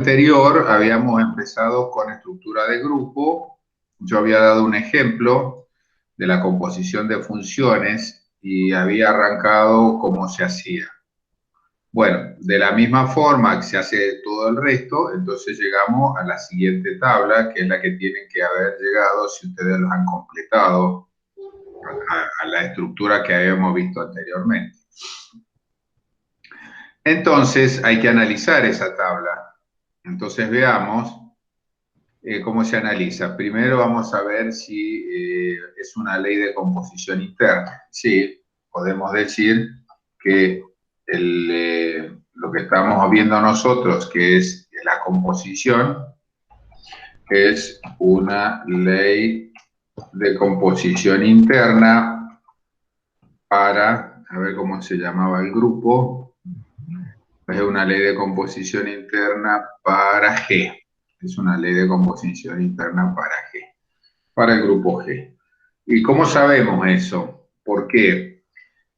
Anterior habíamos empezado con estructura de grupo. Yo había dado un ejemplo de la composición de funciones y había arrancado cómo se hacía. Bueno, de la misma forma que se hace todo el resto, entonces llegamos a la siguiente tabla, que es la que tienen que haber llegado si ustedes los han completado a la estructura que habíamos visto anteriormente. Entonces hay que analizar esa tabla. Entonces veamos cómo se analiza. Primero vamos a ver si es una ley de composición interna. Sí, podemos decir que lo que estamos viendo nosotros, que es la composición, es una ley de composición interna para, a ver cómo se llamaba el grupo, es una ley de composición interna para G. Es una ley de composición interna para G, para el grupo G. ¿Y cómo sabemos eso? Porque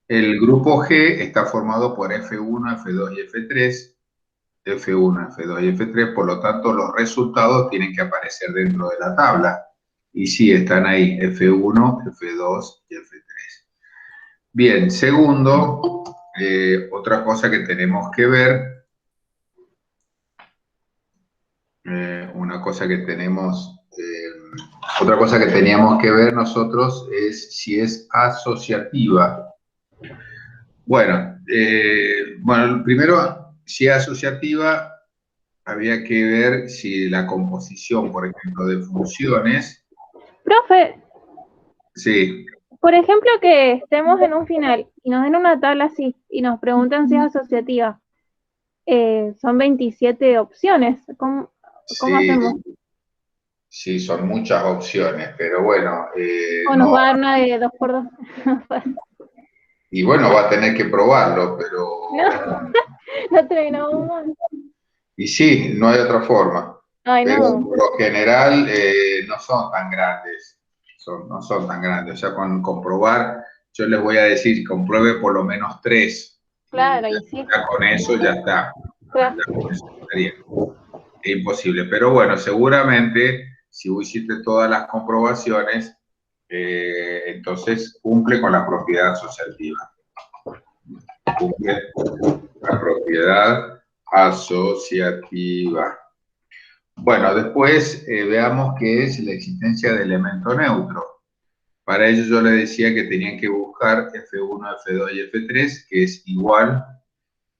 el grupo G está formado por F1, F2 y F3, F1, F2 y F3, por lo tanto los resultados tienen que aparecer dentro de la tabla. Y sí, están ahí, F1, F2 y F3. Bien, segundo, otra cosa que tenemos que ver, otra cosa que teníamos que ver nosotros es si es asociativa. Bueno, primero, si es asociativa, había que ver si la composición, por ejemplo, de funciones. Profe, Sí. por ejemplo, que estemos en un final y nos den una tabla así y nos pregunten si es asociativa. Son 27 opciones. ¿Cómo Sí, hacemos? sí, son muchas opciones, pero bueno, ¿O nos no, va a dar una de 2 por 2? y bueno, va a tener que probarlo, No, pero, no terminamos mal. y sí, no hay otra forma, Ay, pero no. por lo general no son tan grandes, no son tan grandes, o sea, con comprobar, yo les voy a decir, compruebe por lo menos 3, y Claro, y sí. ya con eso ya está, Claro. ya con eso estaría. Es imposible, pero bueno, seguramente si vos hiciste todas las comprobaciones, entonces cumple con la propiedad asociativa. Cumple la propiedad asociativa. Bueno, después veamos qué es la existencia de elemento neutro. Para ello yo le decía que tenían que buscar F1, F2 y F3, que es igual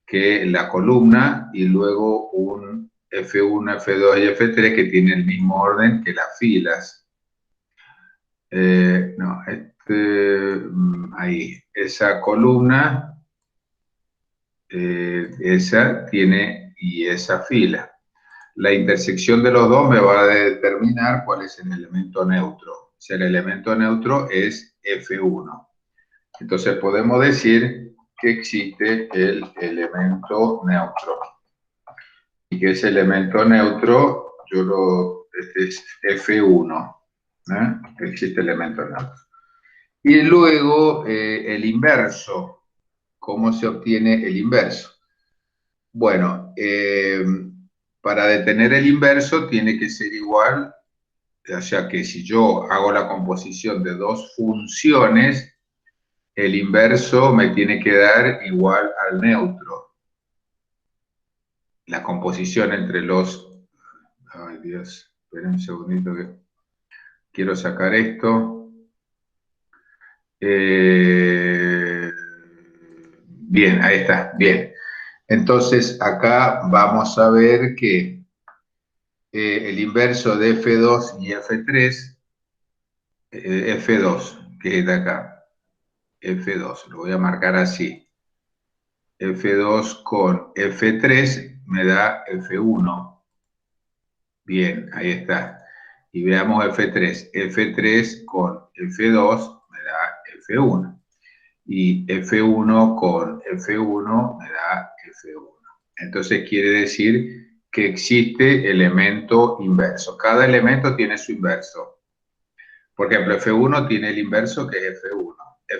que la columna, y luego un F1, F2 y F3 que tiene el mismo orden que las filas. No, ahí, esa columna, esa tiene y esa fila. La intersección de los dos me va a determinar cuál es el elemento neutro. O sea, el elemento neutro es F1. Entonces podemos decir que existe el elemento neutro. Y que ese elemento neutro, este es F1. Existe elemento neutro. Y luego el inverso. ¿Cómo se obtiene el inverso? Bueno, para detener el inverso tiene que ser igual, o sea que si yo hago la composición de dos funciones, el inverso me tiene que dar igual al neutro. La composición entre los... Ay, Dios, esperen un segundito que quiero sacar esto. Bien, ahí está, bien. Entonces, acá vamos a ver que el inverso de F2 y F3, F2, que es de acá, F2, lo voy a marcar así. F2 con F3 me da F1. Bien, ahí está. Y veamos F3. F3 con F2 me da F1. Y F1 con F1 me da F1. Entonces quiere decir que existe elemento inverso. Cada elemento tiene su inverso. Por ejemplo, F1 tiene el inverso que es F1.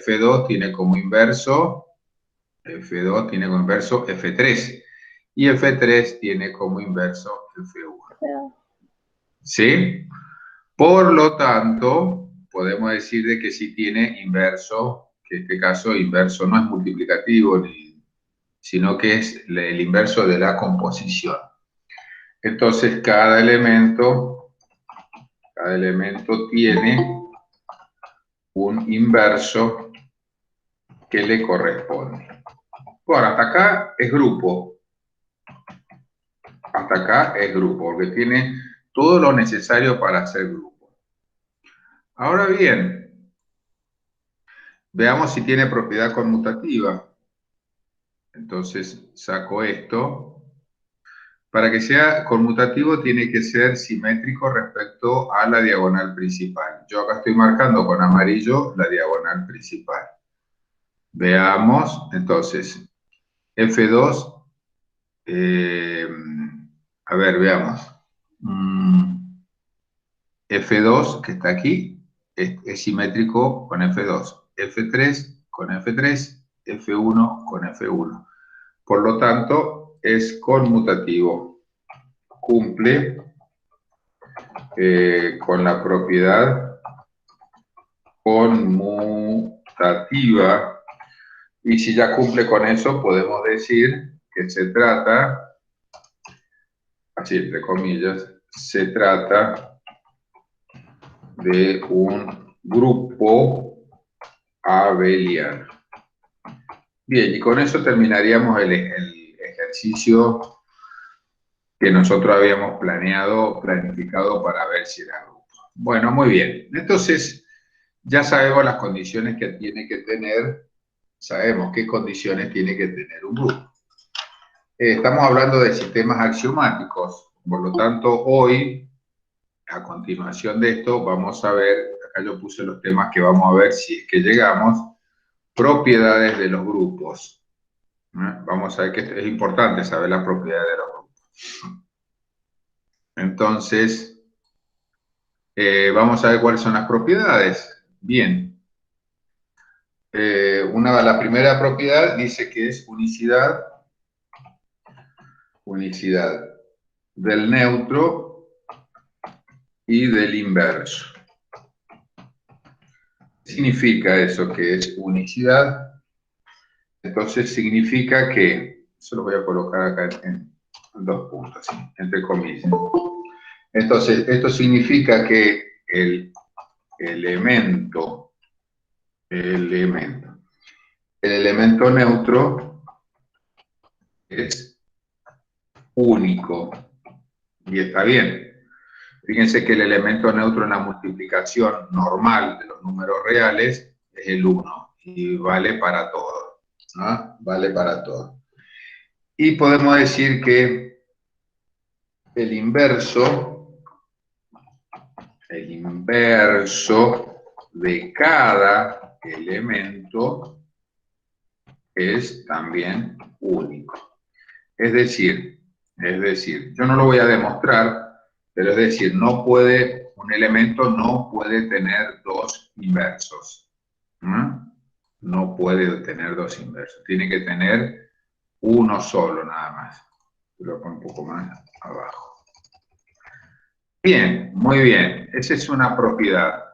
F2 tiene como inverso, F2 tiene como inverso F3. Y F3 tiene como inverso F1. ¿Sí? Por lo tanto, podemos decir de que sí tiene inverso, que en este caso inverso no es multiplicativo, sino que es el inverso de la composición. Entonces, cada elemento tiene un inverso que le corresponde. Bueno, hasta acá es grupo. Hasta acá es grupo, porque tiene todo lo necesario para ser grupo. Ahora bien, veamos si tiene propiedad conmutativa. Entonces, saco esto. Para que sea conmutativo tiene que ser simétrico respecto a la diagonal principal. Yo acá estoy marcando con amarillo la diagonal principal. Veamos, entonces, F2, a ver, veamos. F2, que está aquí, es simétrico con F2. F3 con F3, F1 con F1. Por lo tanto, es conmutativo. Cumple con la propiedad conmutativa. Y si ya cumple con eso, podemos decir que se trata, así entre comillas, se trata de un grupo abeliano. Bien, y con eso terminaríamos el ejercicio que nosotros habíamos planificado para ver si era grupo. Bueno, muy bien. Entonces, ya sabemos las condiciones que tiene que tener, sabemos qué condiciones tiene que tener un grupo. Estamos hablando de sistemas axiomáticos, por lo tanto, hoy, a continuación de esto, vamos a ver, acá yo puse los temas que vamos a ver si es que llegamos, propiedades de los grupos. Vamos a ver que es importante saber las propiedades de los grupos. Entonces, vamos a ver cuáles son las propiedades. Bien. La primera propiedad dice que es unicidad del neutro y del inverso. ¿Qué significa eso que es unicidad? Entonces significa que, eso lo voy a colocar acá en dos puntos, ¿sí? Entre comillas. Entonces, esto significa que el elemento neutro es único. Y está bien. Fíjense que el elemento neutro en la multiplicación normal de los números reales es el 1 y vale para todo, ¿no? Vale para todo. Y podemos decir que el inverso de cada elemento es también único. Es decir, yo no lo voy a demostrar, pero es decir, un elemento no puede tener dos inversos. No puede tener dos inversos. Tiene que tener uno solo nada más. Lo pongo un poco más abajo. Bien, muy bien. Esa es una propiedad.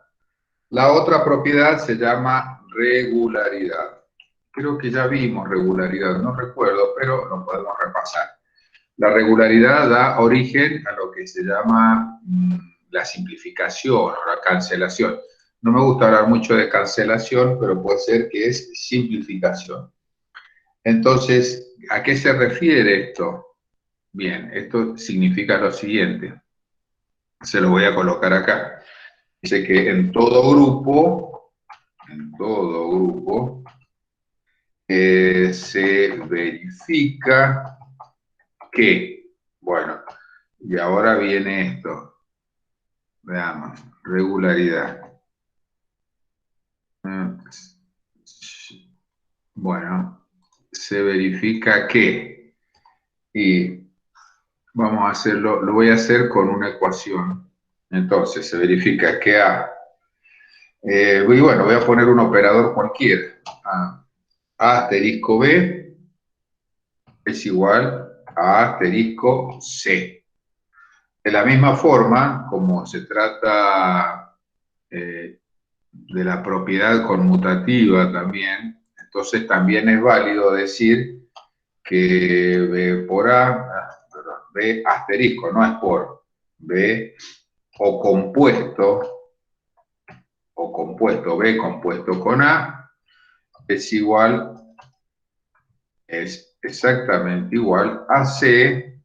La otra propiedad se llama regularidad. Creo que ya vimos regularidad, no recuerdo, pero lo podemos repasar. La regularidad da origen a lo que se llama la simplificación o la cancelación. No me gusta hablar mucho de cancelación, pero puede ser que es simplificación. Entonces, ¿a qué se refiere esto? Bien, esto significa lo siguiente. Se lo voy a colocar acá. Dice que en todo grupo, se verifica que, bueno, y ahora viene esto. Veamos, regularidad. Bueno, se verifica que, y vamos a hacerlo, lo voy a hacer con una ecuación. Entonces, se verifica que A, y bueno, voy a poner un operador cualquiera. A asterisco B es igual a asterisco C. De la misma forma, como se trata de la propiedad conmutativa también, entonces también es válido decir que B por perdón, B asterisco, no es por, B o compuesto, B compuesto con A es exactamente igual a C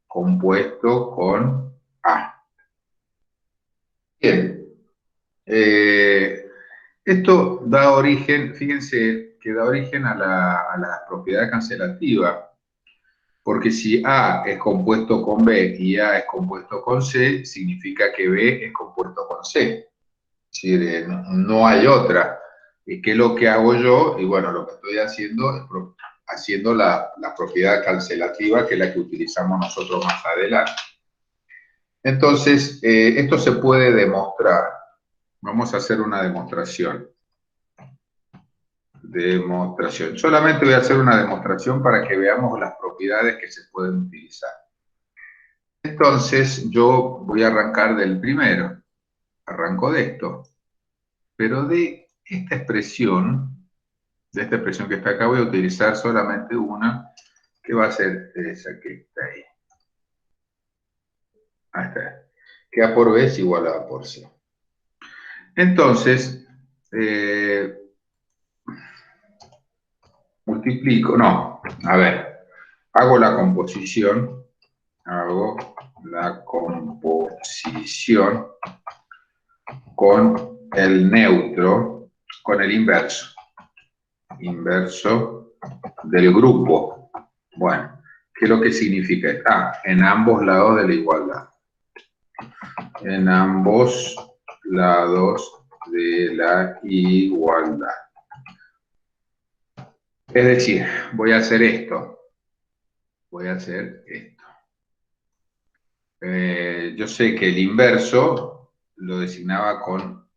compuesto con A. Bien, esto da origen, fíjense que da origen a la propiedad cancelativa, porque si A es compuesto con B y A es compuesto con C, significa que B es compuesto con C. Es decir, no hay otra. ¿Y qué es lo que hago yo? Y bueno, lo que estoy haciendo es haciendo la propiedad cancelativa, que es la que utilizamos nosotros más adelante. Entonces, esto se puede demostrar. Vamos a hacer una demostración. Solamente voy a hacer una demostración para que veamos las propiedades que se pueden utilizar. Entonces, yo voy a arrancar del primero. Arranco de esto. Pero de esta expresión que está acá, voy a utilizar solamente una, que va a ser esa que está ahí. Ahí está. Que A por B es igual a A por C. Entonces, multiplico, no, a ver, hago la composición con el neutro, con el inverso del grupo. Bueno, ¿qué es lo que significa? En ambos lados de la igualdad. En ambos lados de la igualdad. Es decir, voy a hacer esto. Yo sé que el inverso lo designaba con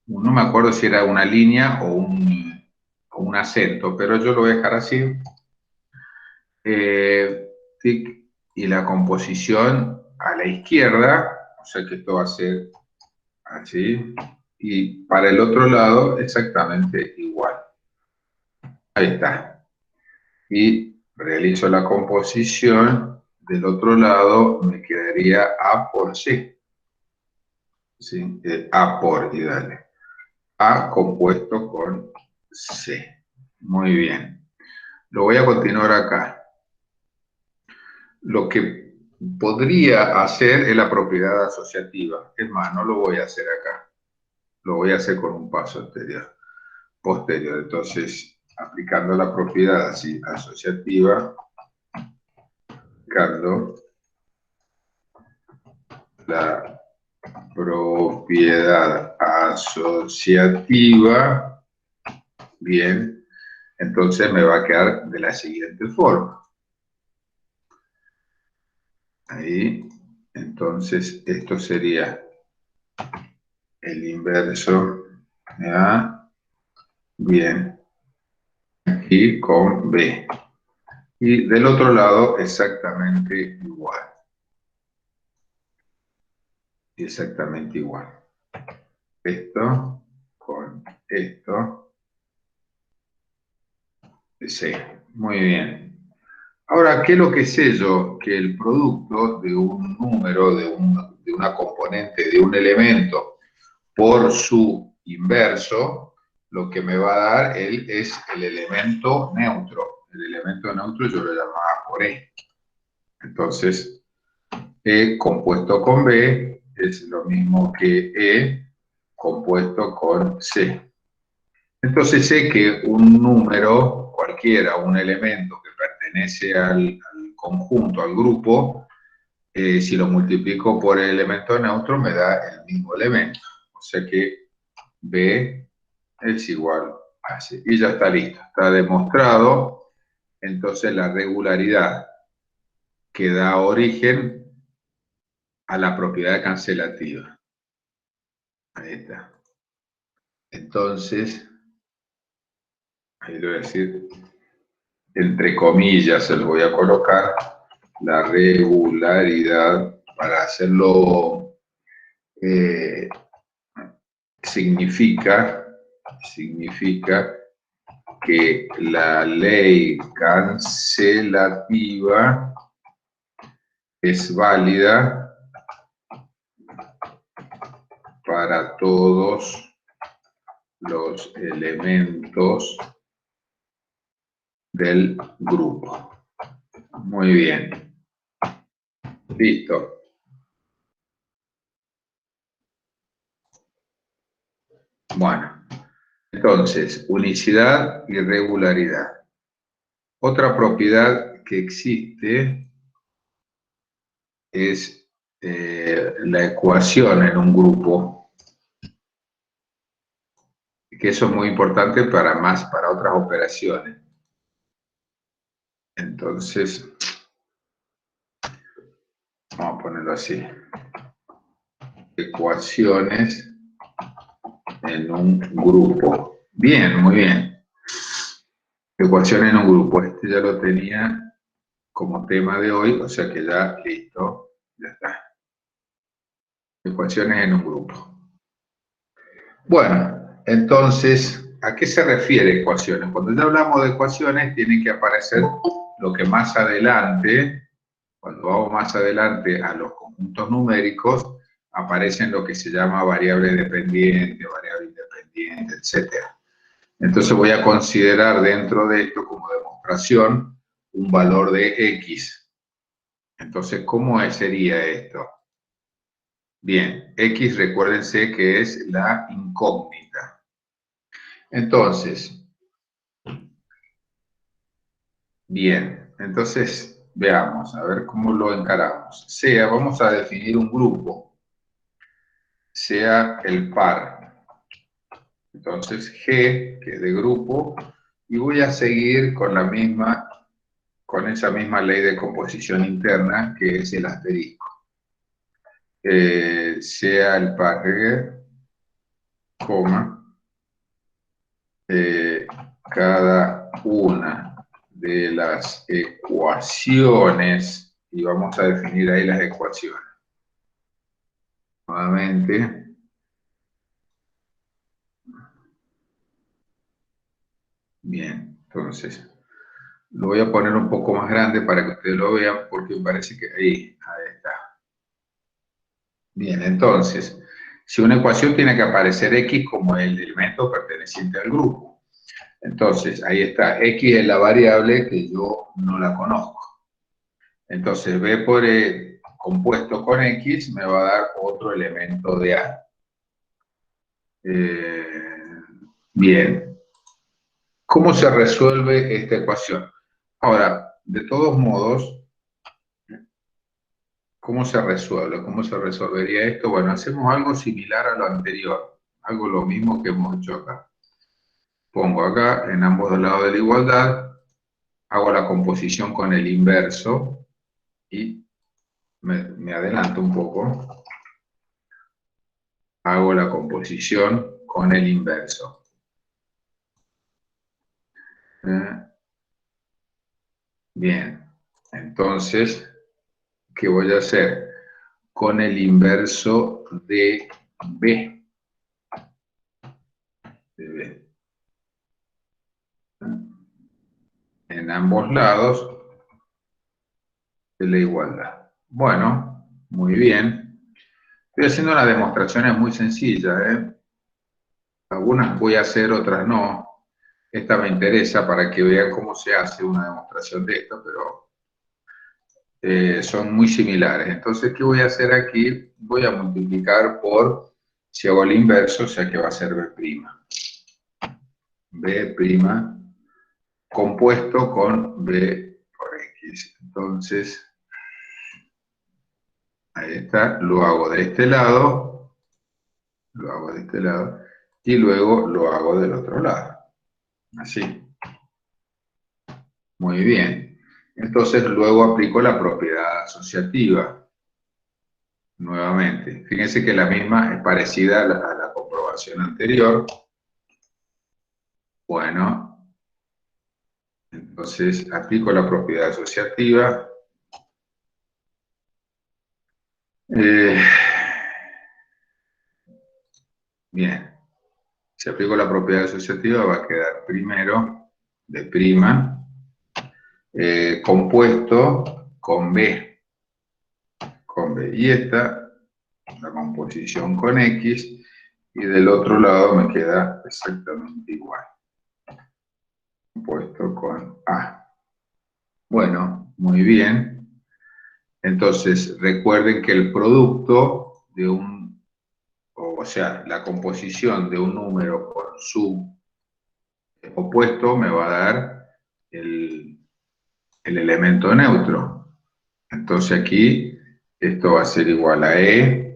no me acuerdo si era una línea o un acento, pero yo lo voy a dejar así. Y la composición a la izquierda, o sea que esto va a ser así, y para el otro lado exactamente igual. Ahí está. Y realizo la composición, del otro lado me quedaría A por C. ¿Sí? A por, y dale. A compuesto con C. Muy bien. Lo voy a continuar acá. Lo que podría hacer es la propiedad asociativa. Es más, no lo voy a hacer acá. Lo voy a hacer con un paso posterior. Entonces, aplicando la propiedad así, asociativa, aplicando la propiedad asociativa, bien, entonces me va a quedar de la siguiente forma. Ahí, entonces esto sería el inverso, ¿ya? Bien, aquí con B. Y del otro lado exactamente igual. Exactamente igual. Esto con esto. Sí, muy bien. Ahora, ¿qué es lo que sé yo? Que el producto de un número, de una componente, de un elemento, por su inverso, lo que me va a dar es el elemento neutro. El elemento neutro yo lo llamaba por E. Entonces, E compuesto con B es lo mismo que E compuesto con C. Entonces sé que un número cualquiera, un elemento que pertenece al conjunto, al grupo, si lo multiplico por el elemento neutro me da el mismo elemento. O sea que B es igual a C. Y ya está listo, está demostrado. Entonces la regularidad que da origen a la propiedad cancelativa. Ahí está. Entonces, ahí lo voy a decir, entre comillas se lo voy a colocar, la regularidad, para hacerlo, significa que la ley cancelativa es válida para todos los elementos del grupo. Muy bien. Listo. Bueno, entonces, unicidad y regularidad. Otra propiedad que existe es la ecuación en un grupo, que eso es muy importante para otras operaciones. Entonces, vamos a ponerlo así. Ecuaciones en un grupo. Bien, muy bien. Ecuaciones en un grupo. Este ya lo tenía como tema de hoy, o sea que ya listo, ya está. Ecuaciones en un grupo. Bueno, entonces, ¿a qué se refiere ecuaciones? Cuando ya hablamos de ecuaciones, tiene que aparecer lo que más adelante, cuando vamos más adelante a los conjuntos numéricos, aparecen lo que se llama variable dependiente, variable independiente, etc. Entonces voy a considerar dentro de esto como demostración un valor de X. Entonces, ¿cómo sería esto? Bien, X recuérdense que es la incógnita. Entonces, bien, entonces veamos, a ver cómo lo encaramos. Vamos a definir un grupo, sea el par. Entonces, G, que es de grupo, y voy a seguir con esa misma ley de composición interna, que es el asterisco. Sea el par G, coma, cada una de las ecuaciones, y vamos a definir ahí las ecuaciones. Nuevamente. Bien, entonces, lo voy a poner un poco más grande para que ustedes lo vean, porque me parece que ahí está. Bien, entonces, si una ecuación tiene que aparecer X como el elemento perteneciente al grupo. Entonces, ahí está, X es la variable que yo no la conozco. Entonces, B por E compuesto con X me va a dar otro elemento de A. Bien. ¿Cómo se resuelve esta ecuación? Ahora, de todos modos, ¿cómo se resuelve? ¿Cómo se resolvería esto? Bueno, hacemos algo similar a lo anterior, algo lo mismo que hemos hecho acá. Pongo acá, en ambos lados de la igualdad, hago la composición con el inverso y me adelanto un poco. Hago la composición con el inverso. Bien, entonces, ¿qué voy a hacer? Con el inverso de B. De B. En ambos lados de la igualdad. Bueno, muy bien. Estoy haciendo unas demostraciones muy sencillas, ¿eh? Algunas voy a hacer, otras no. Esta me interesa para que vean cómo se hace una demostración de esto, pero son muy similares. Entonces, ¿qué voy a hacer aquí? Voy a multiplicar por, si hago el inverso, o sea que va a ser B'. B' compuesto con B por X. Entonces, ahí está, lo hago de este lado, y luego lo hago del otro lado. Así. Muy bien. Entonces, luego aplico la propiedad asociativa. Nuevamente. Fíjense que la misma es parecida a la comprobación anterior. Bueno, entonces aplico la propiedad asociativa. Eh, bien, si aplico la propiedad asociativa va a quedar primero de prima compuesto con B. Y esta, la composición con X, y del otro lado me queda exactamente igual, compuesto con A. Bueno, muy bien. Entonces, recuerden que el producto de o sea, la composición de un número con su opuesto me va a dar el elemento neutro. Entonces aquí esto va a ser igual a E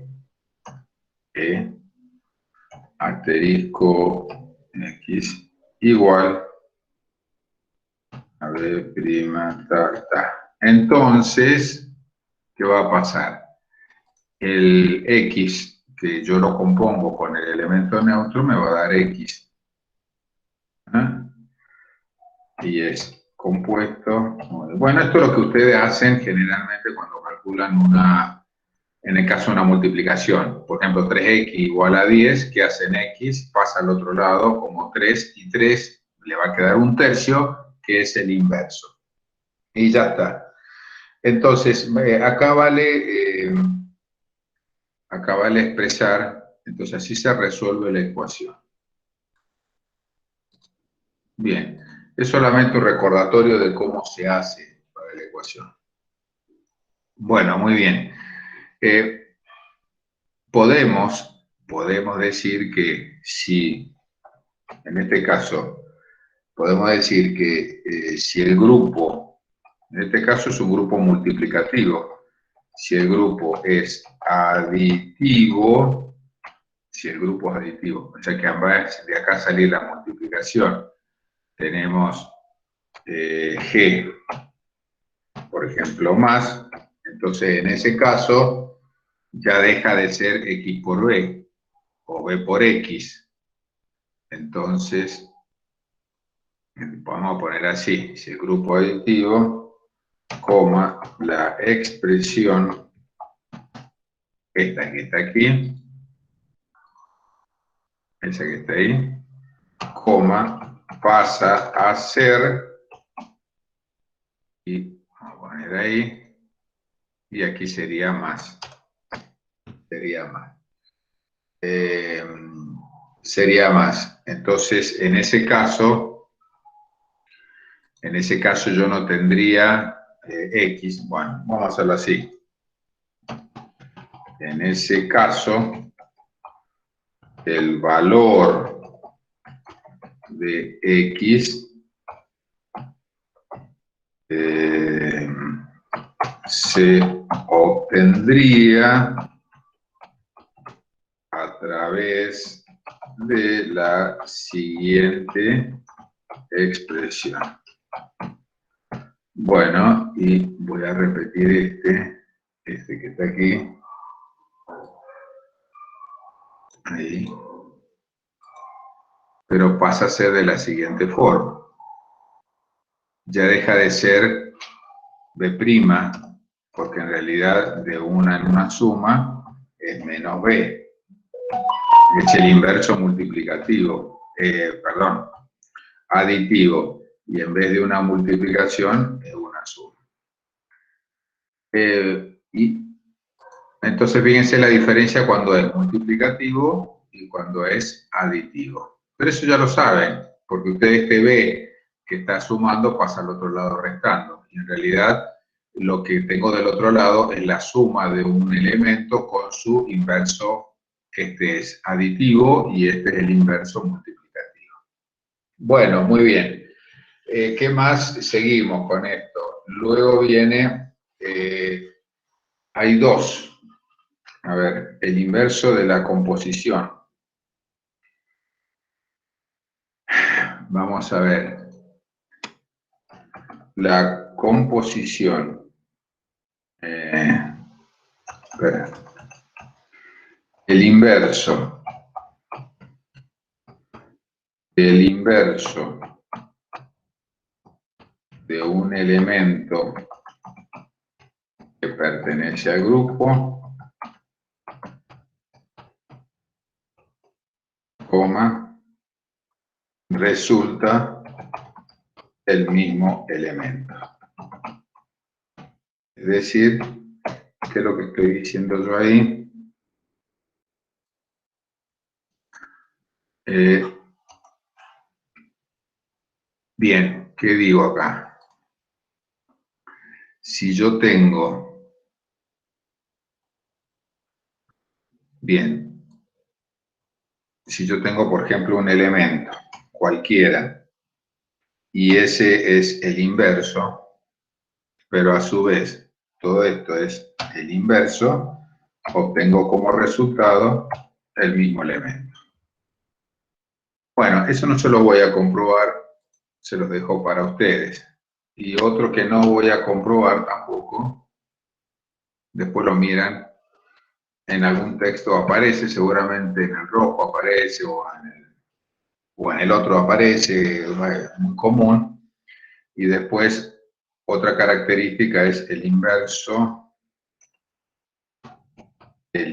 asterisco X igual a B prima ta. Entonces, ¿qué va a pasar? El X, que yo lo compongo con el elemento neutro, me va a dar X. ¿Ah? Y es compuesto. Bueno, esto es lo que ustedes hacen generalmente cuando calculan en el caso de una multiplicación. Por ejemplo, 3x igual a 10, ¿qué hacen X? Pasa al otro lado como 3 y 3 le va a quedar un tercio, que es el inverso. Y ya está. Entonces, acá vale expresar, entonces así se resuelve la ecuación. Bien, es solamente un recordatorio de cómo se hace para la ecuación. Bueno, muy bien. Podemos decir que si, en este caso, podemos decir que si el grupo, en este caso es un grupo multiplicativo, si el grupo es aditivo, o sea que ambas de acá salir la multiplicación, tenemos G, por ejemplo, más, entonces en ese caso ya deja de ser X por B o B por X. Entonces, vamos a poner así, si el grupo aditivo, coma, la expresión, esta que está aquí, esa que está ahí, coma, pasa a ser, y vamos a poner ahí, y aquí sería más. Sería más. Entonces, en ese caso yo no tendría X. Bueno, vamos a hacerlo así. En ese caso, el valor de X se obtendría a través de la siguiente expresión. Bueno, y voy a repetir este que está aquí. Ahí. Pero pasa a ser de la siguiente forma. Ya deja de ser B', porque en realidad de una en una suma es menos B. Es el inverso multiplicativo, aditivo. Y en vez de una multiplicación, es una suma. Y entonces fíjense la diferencia cuando es multiplicativo y cuando es aditivo. Pero eso ya lo saben, porque ustedes que ve que está sumando pasa al otro lado restando. Y en realidad lo que tengo del otro lado es la suma de un elemento con su inverso. Este es aditivo y este es el inverso multiplicativo. Bueno, muy bien. ¿Qué más? Seguimos con esto. Luego viene, hay dos. A ver, el inverso de la composición. Vamos a ver. La composición. Espera. El inverso. El inverso de un elemento que pertenece al grupo resulta el mismo elemento. Es decir, ¿qué es lo que estoy diciendo yo ahí? Bien, ¿qué digo acá? Si yo tengo, bien, si yo tengo, por ejemplo, un elemento cualquiera, y ese es el inverso, pero a su vez todo esto es el inverso, obtengo como resultado el mismo elemento. Bueno, eso no se lo voy a comprobar, se los dejo para ustedes. Y otro que no voy a comprobar tampoco, después lo miran, en algún texto aparece, seguramente en el rojo aparece o en el otro aparece, muy común. Y después otra característica es el inverso de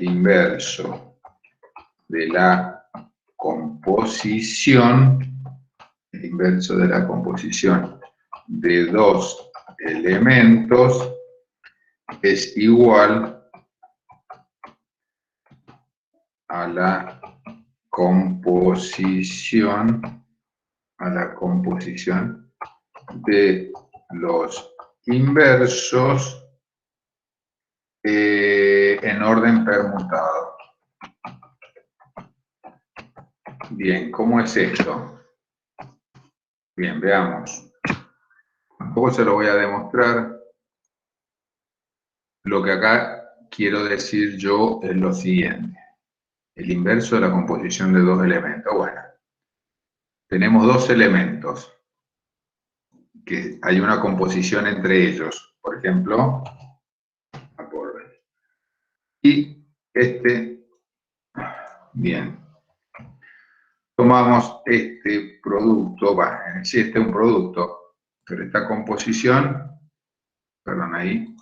la composición, el inverso de la composición de dos elementos es igual a la composición de los inversos en orden permutado. Bien, ¿cómo es esto? Bien, veamos. Tampoco se lo voy a demostrar. Lo que acá quiero decir yo es lo siguiente. El inverso de la composición de dos elementos. Bueno, tenemos dos elementos que hay una composición entre ellos. Por ejemplo, y este, bien, tomamos este producto, sí, este es un producto, pero esta composición, perdón, ahí,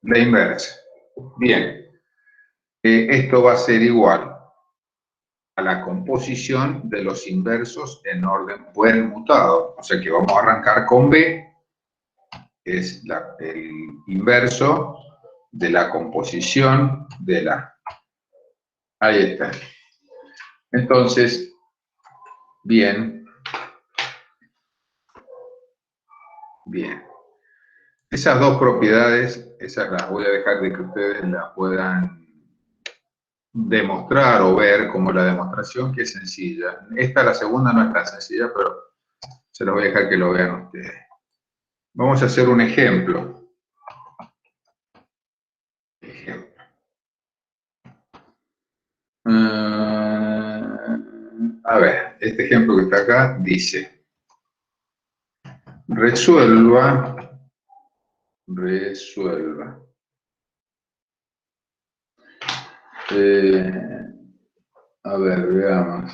la inversa. Bien, esto va a ser igual a la composición de los inversos en orden permutado. O sea que vamos a arrancar con B, que es el inverso de la composición de la. Ahí está. Entonces, bien. Esas dos propiedades, esas las voy a dejar de que ustedes las puedan demostrar o ver como la demostración, que es sencilla. Esta, la segunda, no es tan sencilla, pero se los voy a dejar que lo vean ustedes. Vamos a hacer un ejemplo. A ver, este ejemplo que está acá dice: resuelva. A ver, veamos.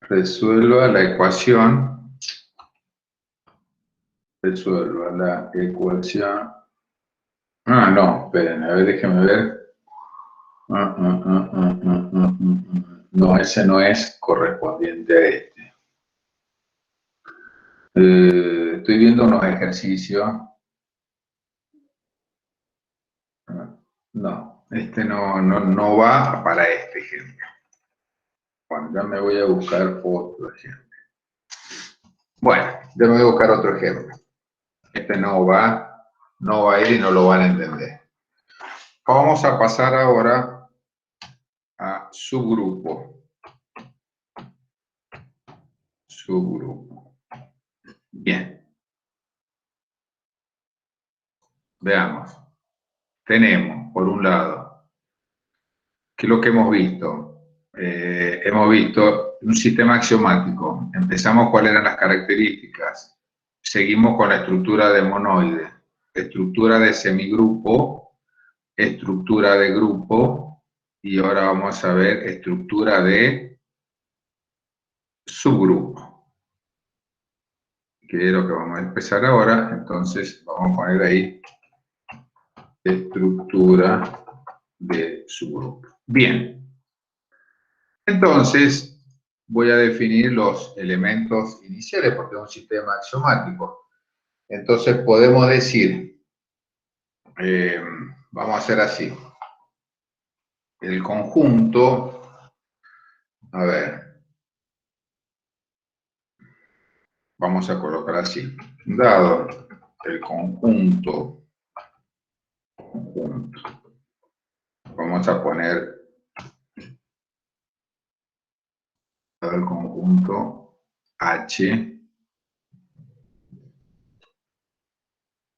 Resuelva la ecuación. Ah, no, esperen, a ver, déjenme ver. No, ese no es correspondiente a este. Estoy viendo unos ejercicios. No, este no va para este ejemplo. Bueno, ya me voy a buscar otro ejemplo. Bueno, ya me voy a buscar otro ejemplo. Este no va a ir y no lo van a entender. Vamos a pasar ahora a subgrupo. Bien. Veamos. Tenemos, por un lado, ¿qué es lo que hemos visto? Hemos visto un sistema axiomático. Empezamos cuáles eran las características. Seguimos con la estructura de monoide, estructura de semigrupo, estructura de grupo, y ahora vamos a ver estructura de subgrupo, que es lo que vamos a empezar ahora. Entonces vamos a poner ahí estructura de su grupo. Bien. Entonces, voy a definir los elementos iniciales porque es un sistema axiomático. Entonces, podemos decir, vamos a hacer así. El conjunto, a ver, vamos a colocar así. Dado el conjunto, vamos a poner dado el conjunto H,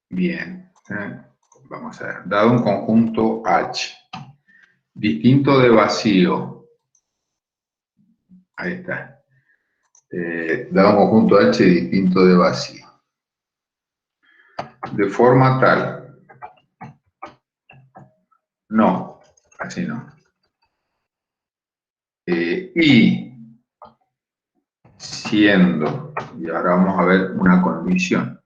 bien, vamos a ver, dado un conjunto H, distinto de vacío, ahí está, dado un conjunto H distinto de vacío, de forma tal, no, así no, y siendo, y ahora vamos a ver una condición,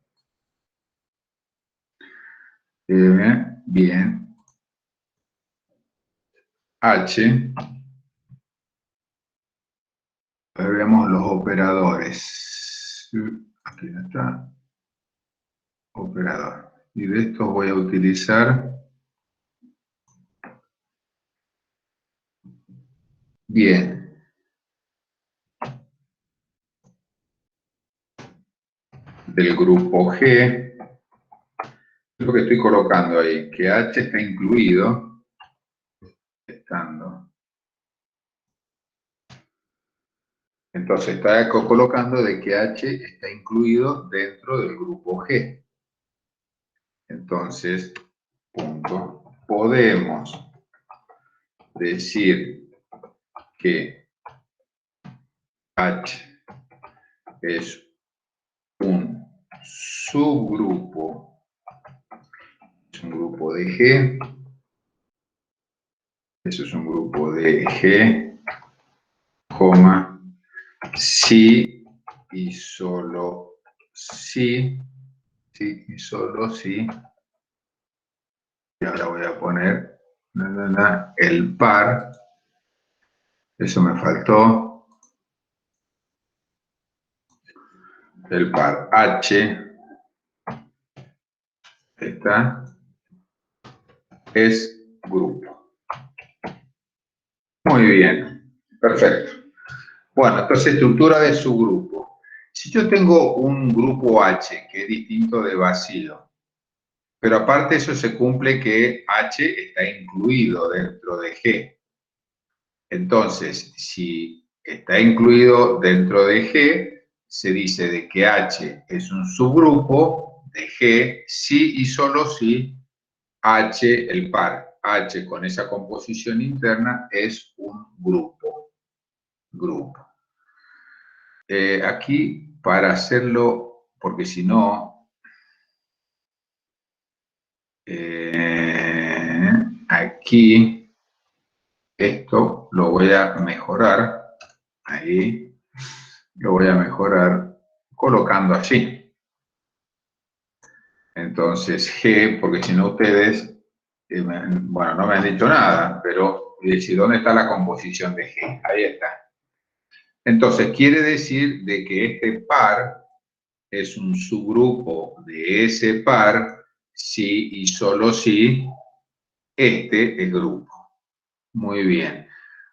bien, H, vemos los operadores, aquí está, operador, y de estos voy a utilizar, bien, del grupo G, lo que estoy colocando ahí, que H está incluido, estando, entonces está colocando de que H está incluido dentro del grupo G. Entonces, punto, podemos decir que H es un subgrupo, es un grupo de G, eso es un grupo de G, coma, si y solo si, sí y solo si, y ahora voy a poner el par, eso me faltó, el par H, está, es grupo. Muy bien, perfecto. Bueno, entonces estructura de su grupo. Si yo tengo un grupo H que es distinto de vacío, pero aparte eso se cumple que H está incluido dentro de G. Entonces, si está incluido dentro de G, se dice de que H es un subgrupo de G si y solo si H, el par, H con esa composición interna es un grupo. Aquí, para hacerlo, porque si no, aquí, esto lo voy a mejorar, ahí, lo voy a mejorar colocando así. Entonces, G, porque si no ustedes, bueno, no me han dicho nada, pero decir, ¿dónde está la composición de G? Ahí está. Entonces, quiere decir de que este par es un subgrupo de ese par si y solo si este es grupo. Muy bien.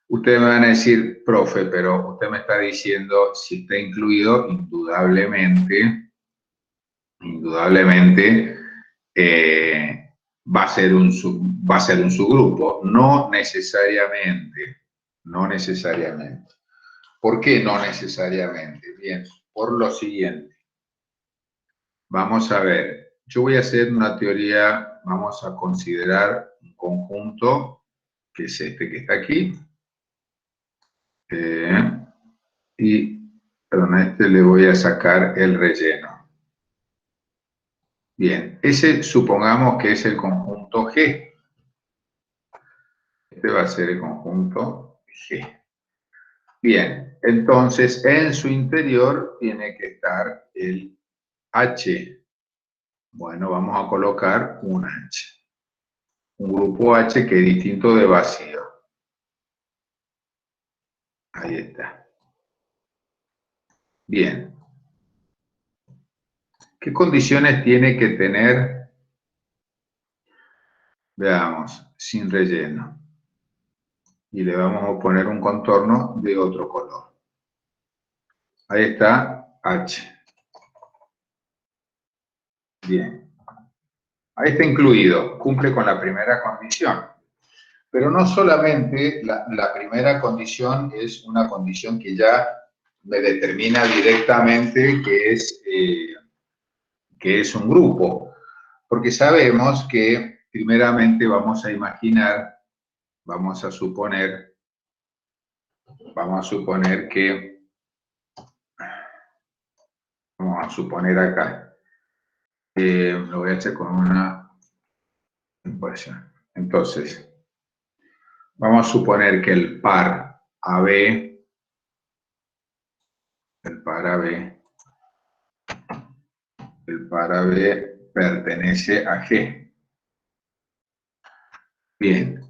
Ustedes me van a decir, profe, pero usted me está diciendo si está incluido, indudablemente, va a ser un subgrupo. No necesariamente, no necesariamente. ¿Por qué no necesariamente? Bien, por lo siguiente. Vamos a ver, yo voy a hacer una teoría, vamos a considerar un conjunto, que es este que está aquí, y perdón, a este le voy a sacar el relleno. Bien, ese supongamos que es el conjunto G. Este va a ser el conjunto G. Bien, entonces en su interior tiene que estar el H. Bueno, vamos a colocar un H. un grupo H que es distinto de vacío. Ahí está. Bien. ¿Qué condiciones tiene que tener? Veamos, sin relleno. Y le vamos a poner un contorno de otro color. Ahí está H. Bien. Ahí está incluido, cumple con la primera condición. Pero no solamente la primera condición es una condición que ya me determina directamente que es un grupo, porque sabemos que primeramente vamos a imaginar, vamos a suponer que, vamos a suponer acá, lo voy a hacer con una ecuación. Entonces, vamos a suponer que el par AB, el par AB pertenece a G. Bien,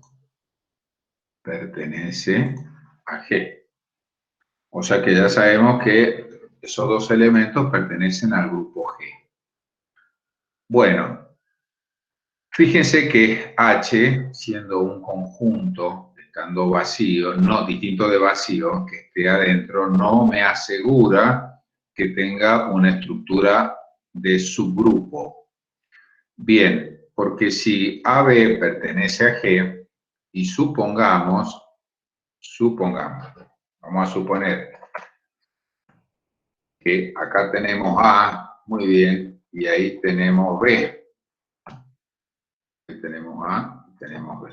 pertenece a G. O sea que ya sabemos que esos dos elementos pertenecen al grupo G. Bueno, fíjense que H, siendo un conjunto, estando vacío, no distinto de vacío, que esté adentro, no me asegura que tenga una estructura de subgrupo. Bien, porque si AB pertenece a G, y supongamos, vamos a suponer que acá tenemos A, muy bien, y ahí tenemos B. Ahí tenemos A y tenemos B.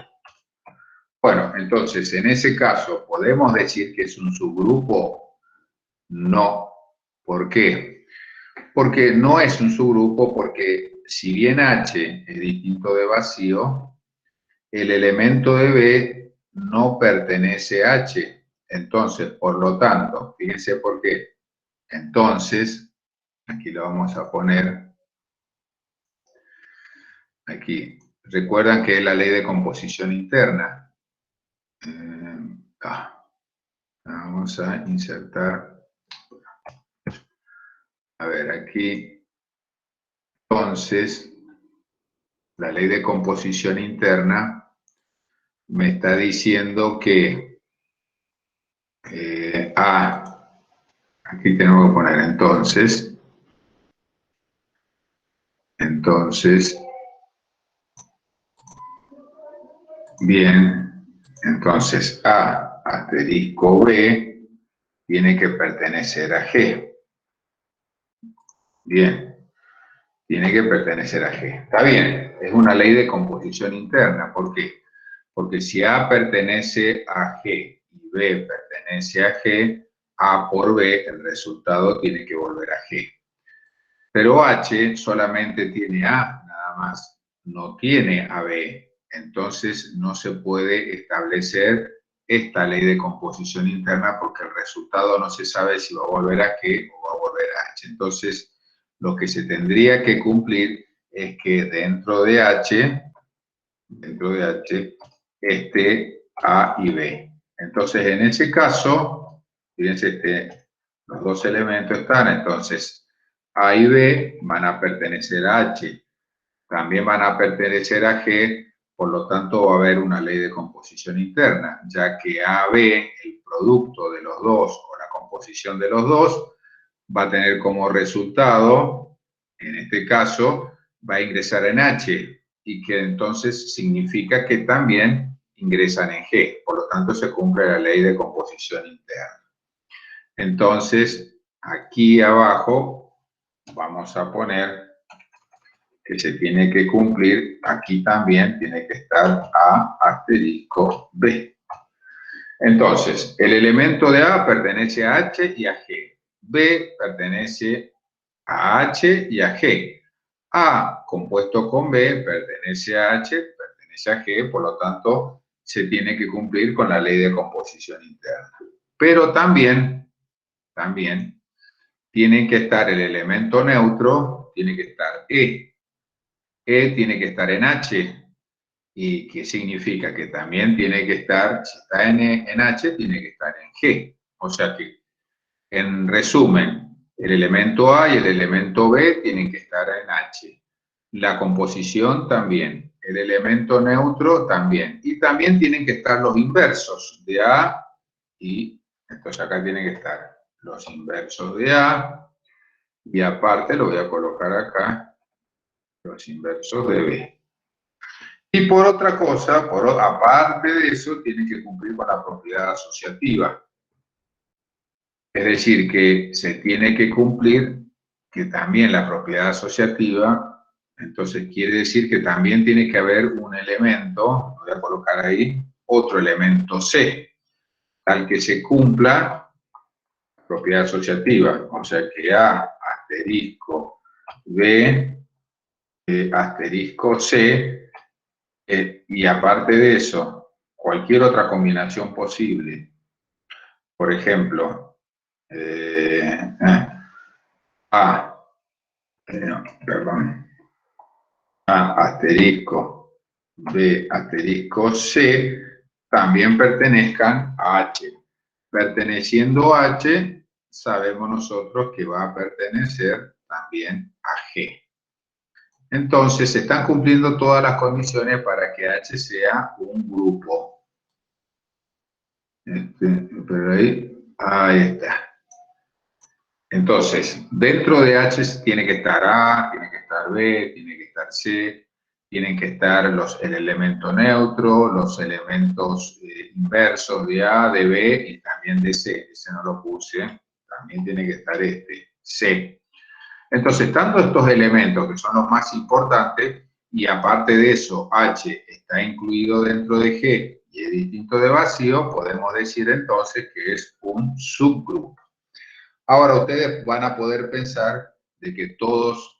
Bueno, entonces, en ese caso, ¿podemos decir que es un subgrupo? No. ¿Por qué? Porque no es un subgrupo, porque si bien H es distinto de vacío, el elemento de B no pertenece a H. Entonces, por lo tanto, fíjense por qué. Entonces, aquí lo vamos a poner, aquí. Recuerdan que es la ley de composición interna. Vamos a insertar. A ver, aquí. Entonces, la ley de composición interna me está diciendo que aquí tenemos que poner entonces, bien, entonces A asterisco B tiene que pertenecer a G. Bien, tiene que pertenecer a G. Está bien, es una ley de composición interna. ¿Por qué? Porque si A pertenece a G y B pertenece a G, A por B, el resultado tiene que volver a G. Pero H solamente tiene A, nada más, no tiene a B. Entonces no se puede establecer esta ley de composición interna porque el resultado no se sabe si va a volver a G o va a volver a H. Entonces lo que se tendría que cumplir es que dentro de H esté A y B. Entonces en ese caso, fíjense, los dos elementos están, entonces A y B van a pertenecer a H, también van a pertenecer a G, por lo tanto va a haber una ley de composición interna, ya que AB, el producto de los dos o la composición de los dos, va a tener como resultado, en este caso, va a ingresar en H y que entonces significa que también ingresan en G, por lo tanto se cumple la ley de composición interna. Entonces, aquí abajo vamos a poner que se tiene que cumplir, aquí también tiene que estar A asterisco B. Entonces, el elemento de A pertenece a H y a G. B pertenece a H y a G. A compuesto con B pertenece a H, pertenece a G, por lo tanto, se tiene que cumplir con la ley de composición interna. Pero también tiene que estar el elemento neutro, tiene que estar E. E tiene que estar en H. ¿Y qué significa? Que también tiene que estar, si está en H, tiene que estar en G. O sea que, en resumen, el elemento A y el elemento B tienen que estar en H. La composición también. El elemento neutro también. Y también tienen que estar los inversos de A y, entonces acá tienen que estar los inversos de A y aparte lo voy a colocar acá, los inversos de B. Y por otra cosa, aparte de eso, tiene que cumplir con la propiedad asociativa. Es decir, que se tiene que cumplir que también la propiedad asociativa, entonces quiere decir que también tiene que haber un elemento, lo voy a colocar ahí, otro elemento C, al que se cumpla la propiedad asociativa. O sea que A asterisco B asterisco C, y aparte de eso, cualquier otra combinación posible. Por ejemplo, A, perdón, A asterisco B asterisco C también pertenezcan a H. Perteneciendo a H, sabemos nosotros que va a pertenecer también a G. Entonces, se están cumpliendo todas las condiciones para que H sea un grupo. Pero ahí está. Entonces, dentro de H tiene que estar A, tiene que estar B, tiene que estar C, tienen que estar el elemento neutro, los elementos inversos de A, de B y también de C. Ese no lo puse, también tiene que estar C. Entonces, estando estos elementos que son los más importantes, y aparte de eso, H está incluido dentro de G y es distinto de vacío, podemos decir entonces que es un subgrupo. Ahora ustedes van a poder pensar de que todos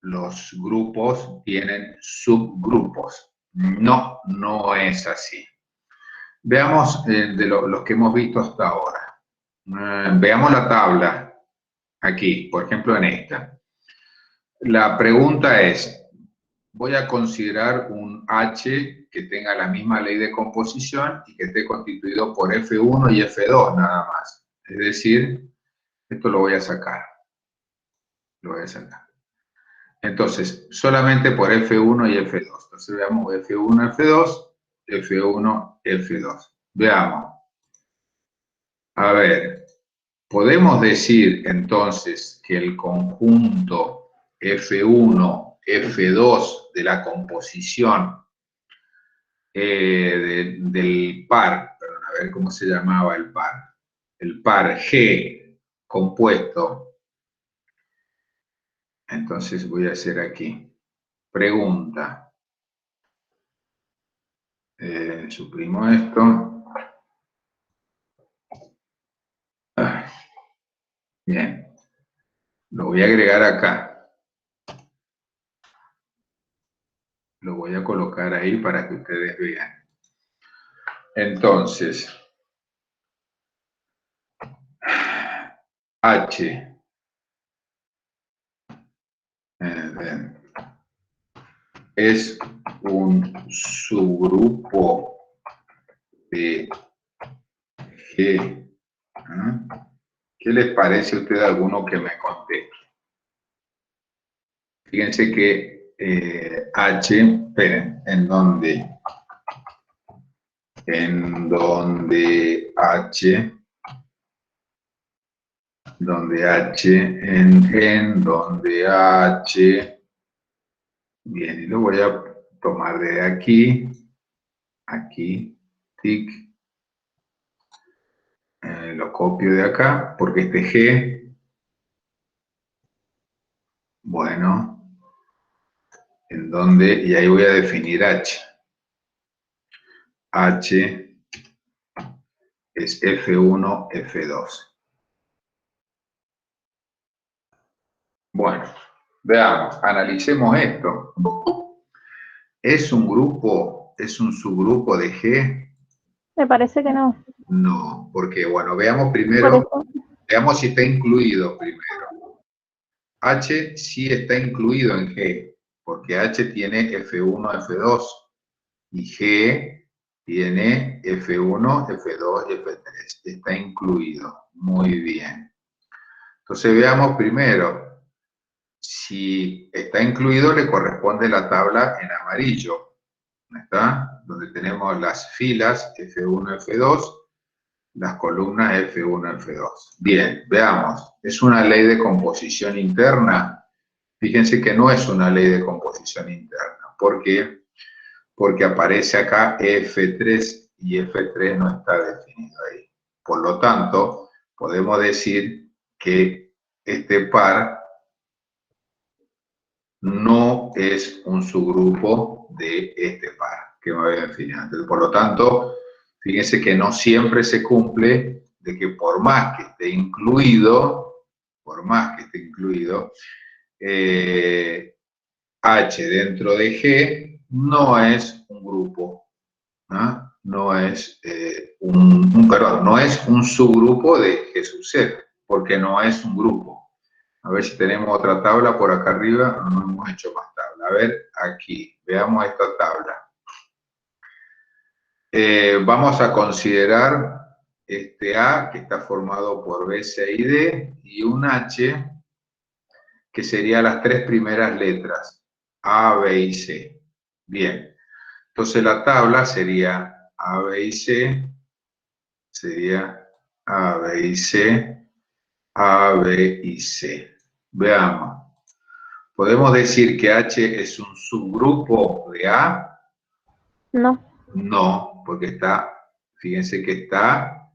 los grupos tienen subgrupos. No, no es así. Veamos de los que hemos visto hasta ahora. Veamos la tabla aquí, por ejemplo en esta. La pregunta es, voy a considerar un H que tenga la misma ley de composición y que esté constituido por F1 y F2 nada más. Es decir, esto lo voy a sacar. Lo voy a sacar. Entonces, solamente por F1 y F2. Entonces veamos F1, F2, F1, F2. Veamos. A ver, podemos decir entonces que el conjunto F1, F2 de la composición del par, perdón, a ver cómo se llamaba el par G compuesto. Entonces voy a hacer aquí, pregunta, suprimo esto, bien, lo voy a agregar acá, lo voy a colocar ahí para que ustedes vean. Entonces, H es un subgrupo de G. ¿Qué les parece a ustedes alguno que me conteste? Fíjense que H, esperen, en donde H, donde H, bien, y lo voy a tomar de aquí, tic, lo copio de acá, porque este G, bueno, en donde, y ahí voy a definir H. H es F1, F2. Bueno, veamos, analicemos esto. ¿Es un grupo, es un subgrupo de G? Me parece que no. No, porque, bueno, veamos primero, veamos si está incluido primero. H sí está incluido en G, porque H tiene F1, F2. Y G tiene F1, F2 y F3. Está incluido. Muy bien. Entonces veamos primero. Si está incluido, le corresponde la tabla en amarillo. ¿Está? Donde tenemos las filas F1, F2, las columnas F1, F2. Bien, veamos. ¿Es una ley de composición interna? Fíjense que no es una ley de composición interna. ¿Por qué? Porque aparece acá F3 y F3 no está definido ahí. Por lo tanto, podemos decir que este par no es un subgrupo de este par que me había definido antes. Por lo tanto, fíjense que no siempre se cumple de que por más que esté incluido, H dentro de G no es un grupo, ¿no? No es no es un subgrupo de G sub Z, porque no es un grupo. A ver si tenemos otra tabla por acá arriba, no hemos hecho más tabla. A ver, aquí, veamos esta tabla. Vamos a considerar este A, que está formado por B, C y D, y un H, que serían las tres primeras letras, A, B y C. Bien, entonces la tabla sería A, B y C, sería A, B y C, A, B y C. Veamos. ¿Podemos decir que H es un subgrupo de A? No. No, porque está, fíjense que está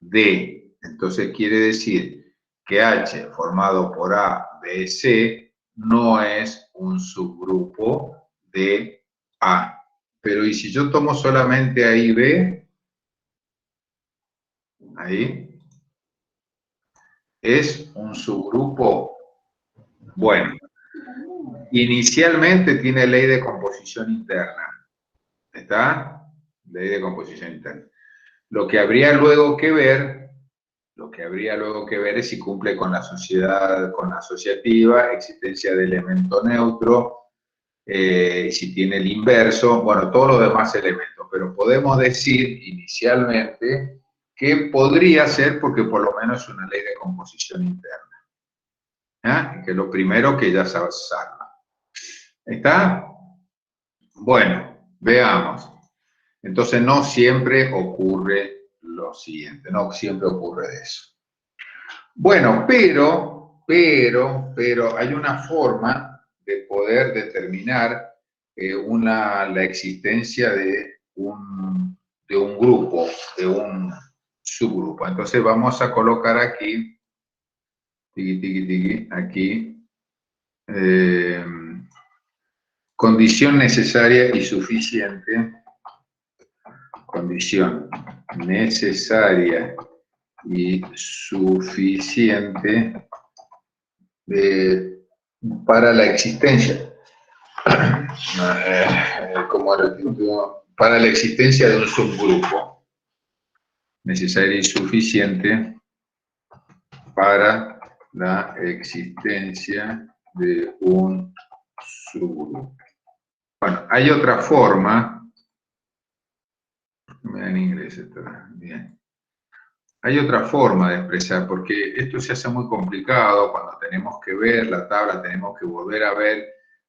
D. Entonces quiere decir que H formado por A, B, C no es un subgrupo de A. Pero ¿y si yo tomo solamente A y B? Ahí. ¿Es un subgrupo? Bueno, inicialmente tiene ley de composición interna. ¿Está? Ley de composición interna. Lo que habría luego que ver es si cumple con la sociedad, con la asociativa, existencia de elemento neutro, si tiene el inverso, bueno, todos los demás elementos, pero podemos decir inicialmente que podría ser porque por lo menos es una ley de composición interna, ¿eh? Que es lo primero que ya se salva. ¿Está? Bueno, veamos. Entonces no siempre ocurre lo siguiente, no siempre ocurre eso. Bueno, pero hay una forma de poder determinar la existencia de un grupo, de un subgrupo. Entonces vamos a colocar aquí, aquí, condición necesaria y suficiente, condición necesaria y suficiente para la existencia, para la existencia de un subgrupo, necesaria y suficiente para la existencia de un subgrupo. Bueno, hay otra forma, en inglés está bien. Hay otra forma de expresar, porque esto se hace muy complicado cuando tenemos que ver la tabla, tenemos que volver a ver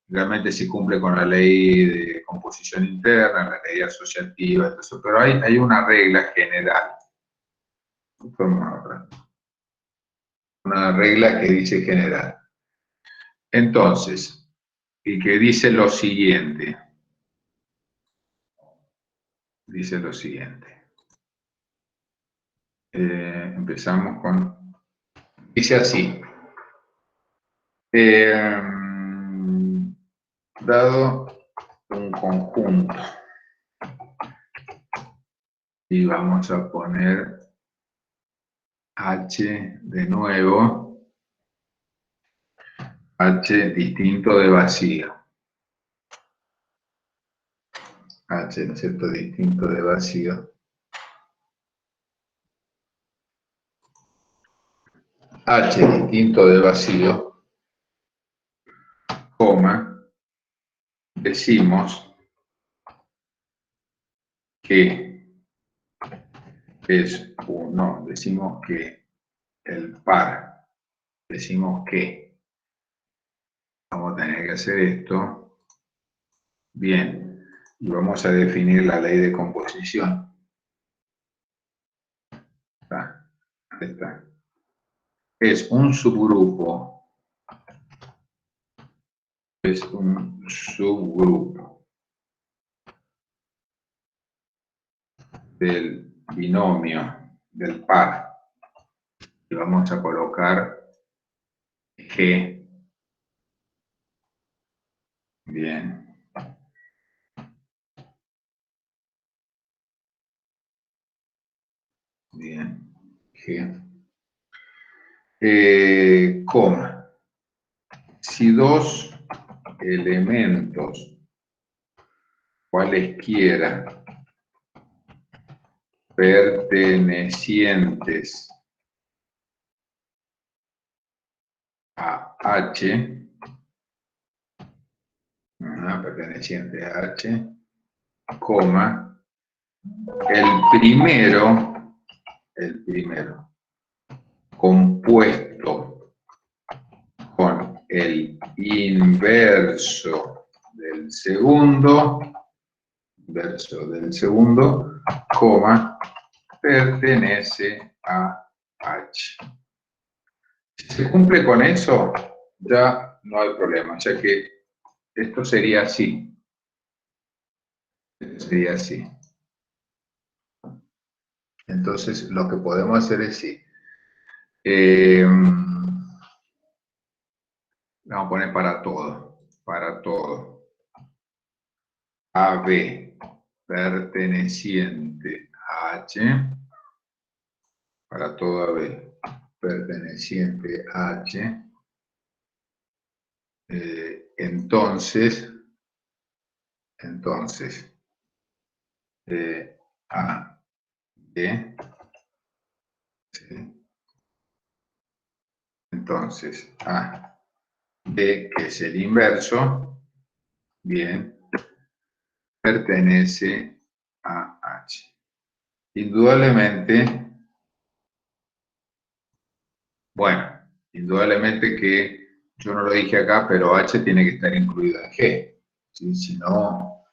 realmente si cumple con la ley de composición interna, la ley asociativa, entonces, pero hay una regla general. Una regla que dice general. Entonces, y que dice lo siguiente. Dice lo siguiente. Empezamos con... Dice así. Dado un conjunto y vamos a poner H de nuevo, H distinto de vacío. H, ¿no es cierto?, distinto de vacío. H distinto de vacío, coma, decimos que es uno, decimos que el par, decimos que vamos a tener que hacer esto. Bien, y vamos a definir la ley de composición. Ahí está. Es un subgrupo del binomio del par. Y vamos a colocar G. Bien. Bien. G. Coma. Si dos elementos cualesquiera pertenecientes a H, pertenecientes a H, coma, el primero compuesto con el inverso del segundo, coma, pertenece a H. Si se cumple con eso, ya no hay problema, ya que esto sería así. Esto sería así. Entonces, lo que podemos hacer es sí. Vamos a poner para todo. Para todo. AB perteneciente a H. Para todo AB perteneciente a H. Entonces, A, B, ¿sí? Entonces, A, B, que es el inverso, bien, pertenece a H. Indudablemente, bueno, indudablemente que yo no lo dije acá, pero H tiene que estar incluido en G. ¿Sí? Si no,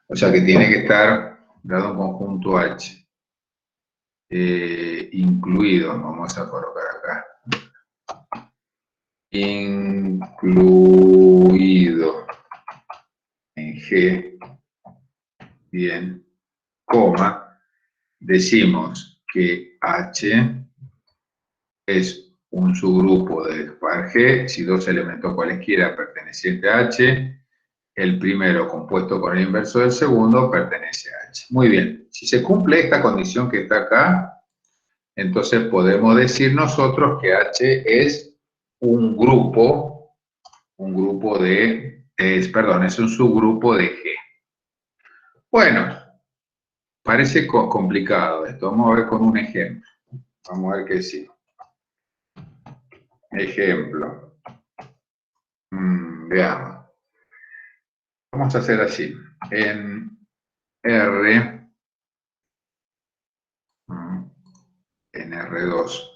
o sea que tiene que estar dado un conjunto H. Incluido, vamos a colocar acá. Incluido en G, bien, coma, decimos que H es un subgrupo del par G si dos elementos cualesquiera pertenecientes a H, el primero compuesto con el inverso del segundo pertenece a H. Muy bien, si se cumple esta condición que está acá, entonces podemos decir nosotros que H es un grupo de, es un subgrupo de G. Bueno, parece complicado esto. Vamos a ver con un ejemplo. Vamos a ver que sí. Ejemplo. Veamos. Vamos a hacer así. En R, en R2,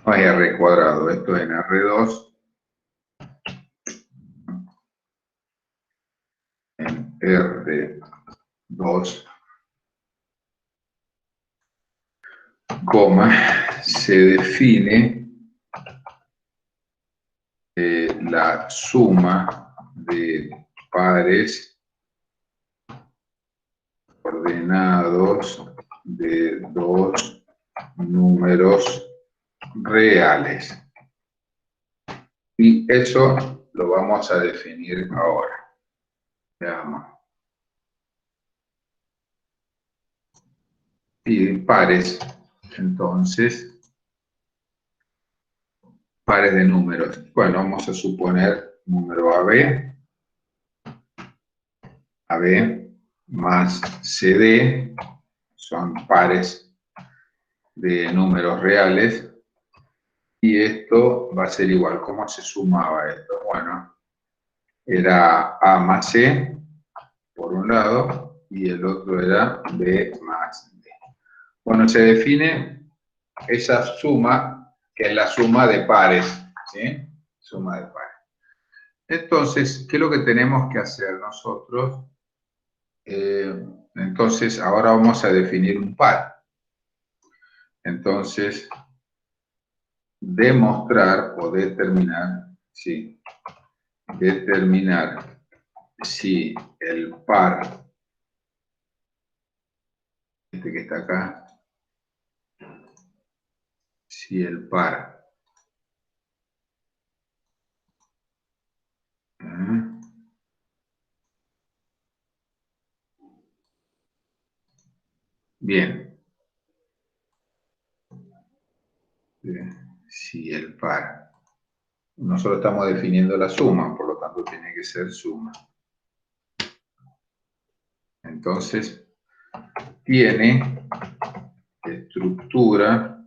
no hay R cuadrado, esto es en R2, en R2, coma, se define la suma de pares ordenados de dos números reales. Y eso lo vamos a definir ahora. Veamos. Y pares, entonces, pares de números. Bueno, vamos a suponer número AB más CD, son pares de números reales, y esto va a ser igual. ¿Cómo se sumaba esto? Bueno, era A más C, por un lado, y el otro era B más D. Bueno, se define esa suma, que es la suma de pares, ¿sí? Suma de pares. Entonces, ¿qué es lo que tenemos que hacer nosotros? Entonces, ahora vamos a definir un par. Entonces, demostrar o determinar, sí, determinar si el par, este que está acá, si el par, bien, si el par, nosotros estamos definiendo la suma, por lo tanto tiene que ser suma. Entonces, tiene estructura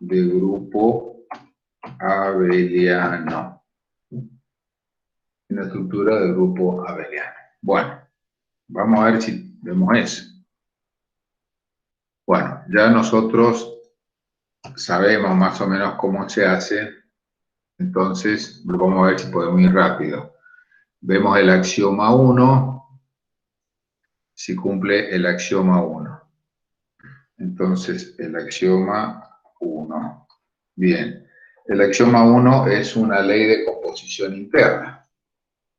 de grupo abeliano. Una estructura de grupo abeliano. Bueno, vamos a ver si vemos eso. Bueno, ya nosotros sabemos más o menos cómo se hace, entonces vamos a ver si podemos ir rápido. Vemos el axioma 1, si cumple el axioma 1. Entonces, el axioma 1. Bien, el axioma 1 es una ley de composición interna.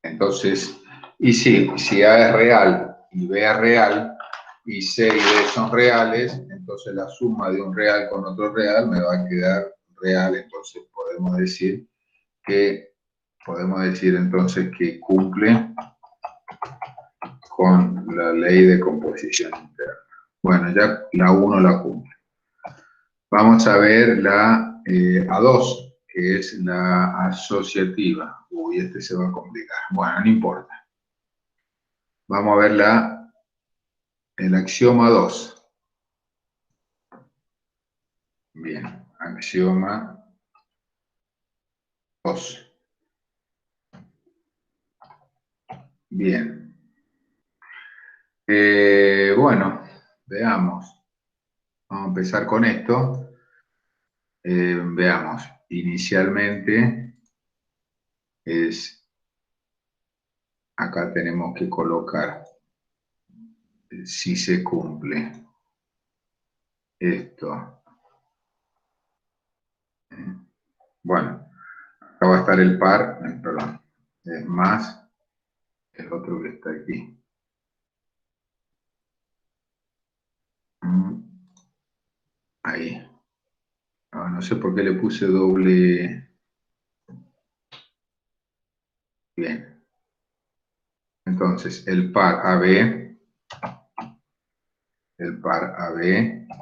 Entonces, y si A es real y B es real, y C y D son reales, entonces la suma de un real con otro real me va a quedar real, entonces podemos decir entonces que cumple con la ley de composición interna. Bueno, ya la 1 la cumple. Vamos a ver la A2, que es la asociativa. Uy, este se va a complicar. Bueno, no importa. Vamos a ver el axioma 2. Bien, axioma 2. Bien. Bueno, veamos. Vamos a empezar con esto. Veamos. Inicialmente acá tenemos que colocar si se cumple esto. Bueno, acá va a estar el par, perdón, es más el otro que está aquí. Ahí. No sé por qué le puse doble. Bien. Entonces, el par AB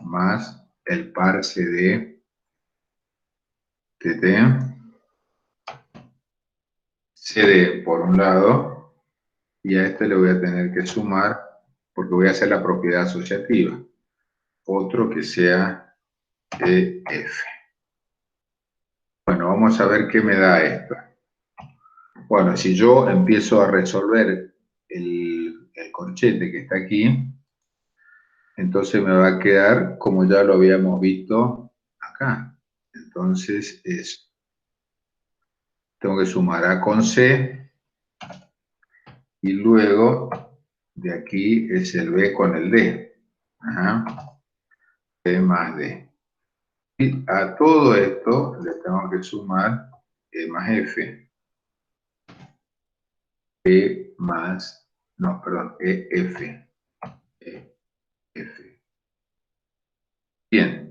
más el par CD TT. CD por un lado, y a este le voy a tener que sumar, porque voy a hacer la propiedad asociativa. Otro que sea EF. Bueno, vamos a ver qué me da esto. Bueno, si yo empiezo a resolver el corchete que está aquí, entonces me va a quedar como ya lo habíamos visto acá. Entonces tengo que sumar A con C y luego de aquí es el B con el D. Ajá. B más D. Y a todo esto le tengo que sumar E más F. E más, no, perdón, EF. EF. Bien.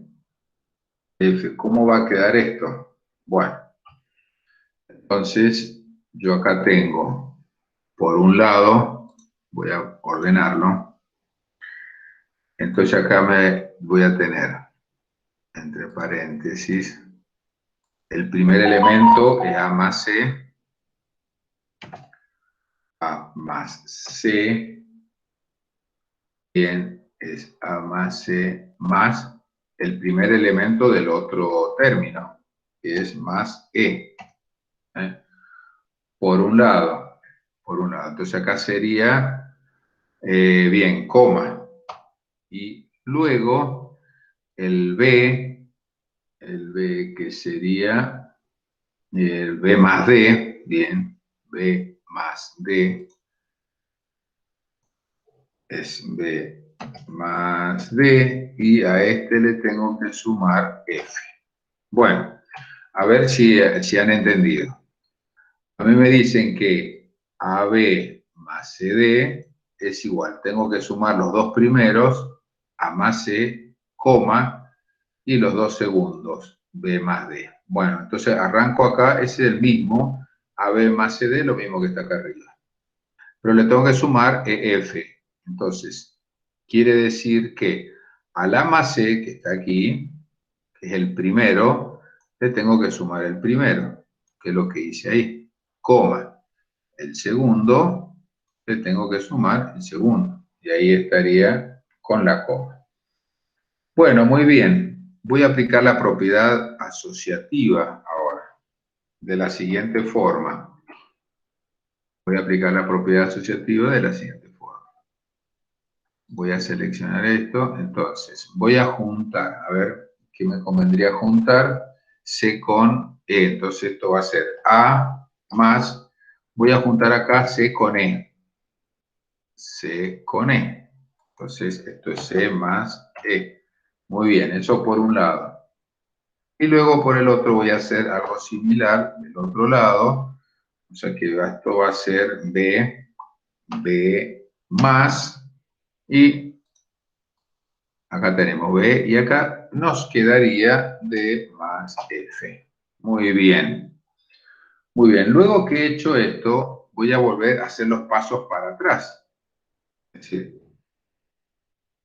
F, ¿cómo va a quedar esto? Bueno, entonces yo acá tengo, por un lado, voy a ordenarlo, entonces acá me voy a tener, entre paréntesis, el primer elemento es A más C, A más C, bien, es A más C más el primer elemento del otro término, que es más E. Por un lado. Entonces acá sería Bien, coma. Y luego el B que sería el B más D, bien, B más D es B más D, y a este le tengo que sumar F. Bueno, a ver si han entendido. A mí me dicen que AB más CD es igual. Tengo que sumar los dos primeros, A más C, coma, y los dos segundos, B más D. Bueno, entonces arranco acá, ese es el mismo, AB más CD, lo mismo que está acá arriba. Pero le tengo que sumar EF. Entonces, quiere decir que al A más C, que está aquí, que es el primero, le tengo que sumar el primero, que es lo que hice ahí, coma. El segundo, le tengo que sumar el segundo. Y ahí estaría con la coma. Bueno, muy bien. Voy a aplicar la propiedad asociativa ahora, de la siguiente forma. Voy a aplicar la propiedad asociativa de la siguiente forma. Voy a seleccionar esto, entonces voy a juntar, a ver qué me convendría juntar, C con E, entonces esto va a ser A más, voy a juntar acá C con E, C con E, entonces esto es C más E, muy bien, eso por un lado, y luego por el otro voy a hacer algo similar del otro lado, o sea que esto va a ser B más, y acá tenemos B y acá nos quedaría D más F. Muy bien. Muy bien. Luego que he hecho esto, voy a volver a hacer los pasos para atrás. Es decir,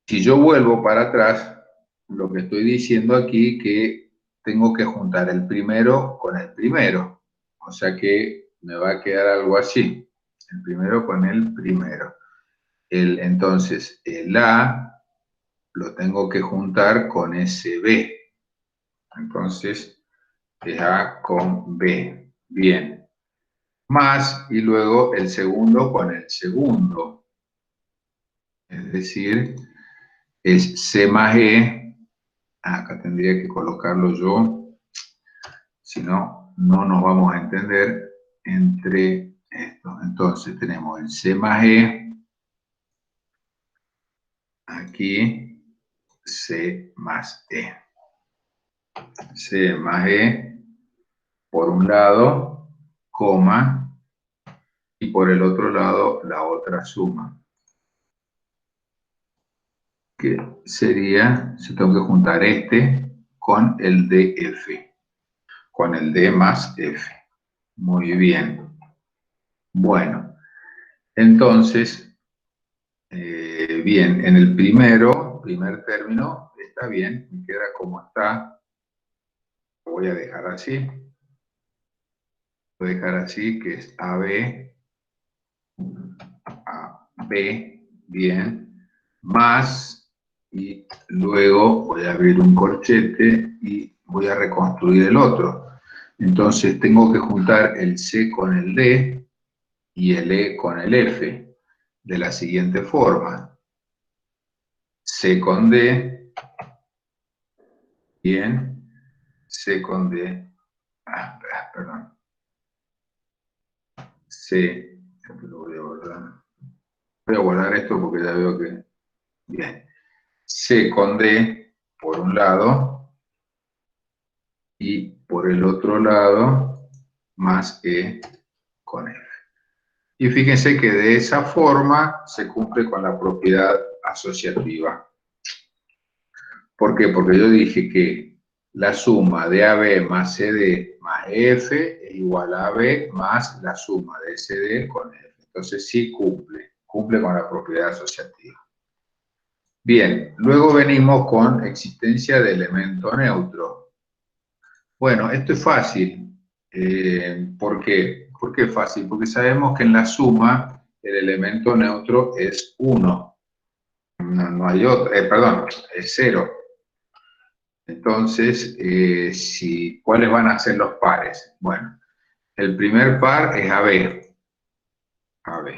si yo vuelvo para atrás, lo que estoy diciendo aquí que tengo que juntar el primero con el primero. O sea que me va a quedar algo así. El primero con el primero. Entonces, el A lo tengo que juntar con ese B. Entonces, es A con B. Bien. Más, y luego el segundo con el segundo. Es decir, es C más E. Acá tendría que colocarlo yo. Si no, no nos vamos a entender entre esto. Entonces, tenemos el C más E. Aquí, C más E. C más E por un lado, coma, y por el otro lado la otra suma, que sería, si tengo que juntar este con el DF, con el D más F. Muy bien. Bueno, entonces, bien, en el primer término, está bien, me queda como está. Lo voy a dejar así. Voy a dejar así, que es AB, bien, más, y luego voy a abrir un corchete y voy a reconstruir el otro. Entonces tengo que juntar el C con el D y el E con el F de la siguiente forma. C con D, bien, C con D, perdón, C, lo voy a guardar. Voy a guardar esto porque ya veo que, bien, C con D por un lado, y por el otro lado más E con F. Y fíjense que de esa forma se cumple con la propiedad asociativa. ¿Por qué? Porque yo dije que la suma de AB más CD más F es igual a AB más la suma de CD con F. Entonces sí cumple con la propiedad asociativa. Bien, luego venimos con existencia de elemento neutro. Bueno, esto es fácil. ¿Por qué? ¿Por qué es fácil? Porque sabemos que en la suma el elemento neutro es 1. No hay otro, perdón, es 0. Entonces, ¿cuáles van a ser los pares? Bueno, el primer par es AB. AB.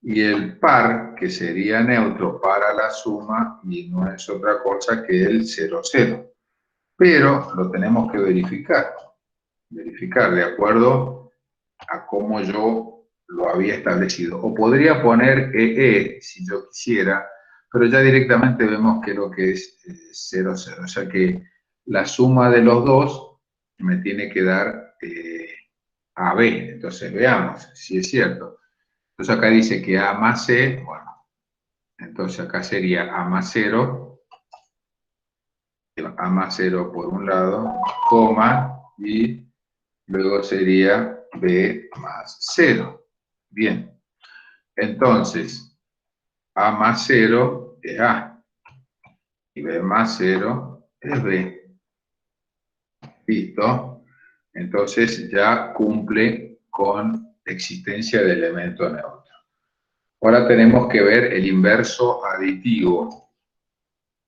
Y el par, que sería neutro para la suma, y no es otra cosa que el 0, 0. Pero lo tenemos que verificar de acuerdo a cómo yo lo había establecido. O podría poner EE si yo quisiera, pero ya directamente vemos que lo que es 0, 0. O sea que la suma de los dos me tiene que dar AB. Entonces veamos si es cierto. Entonces acá dice que A más C, bueno, entonces acá sería A más 0, A más 0 por un lado, coma, y luego sería B más 0. Bien, entonces A más 0 es A y B más 0 es B. Listo. Entonces ya cumple con existencia de elemento neutro. Ahora tenemos que ver el inverso aditivo.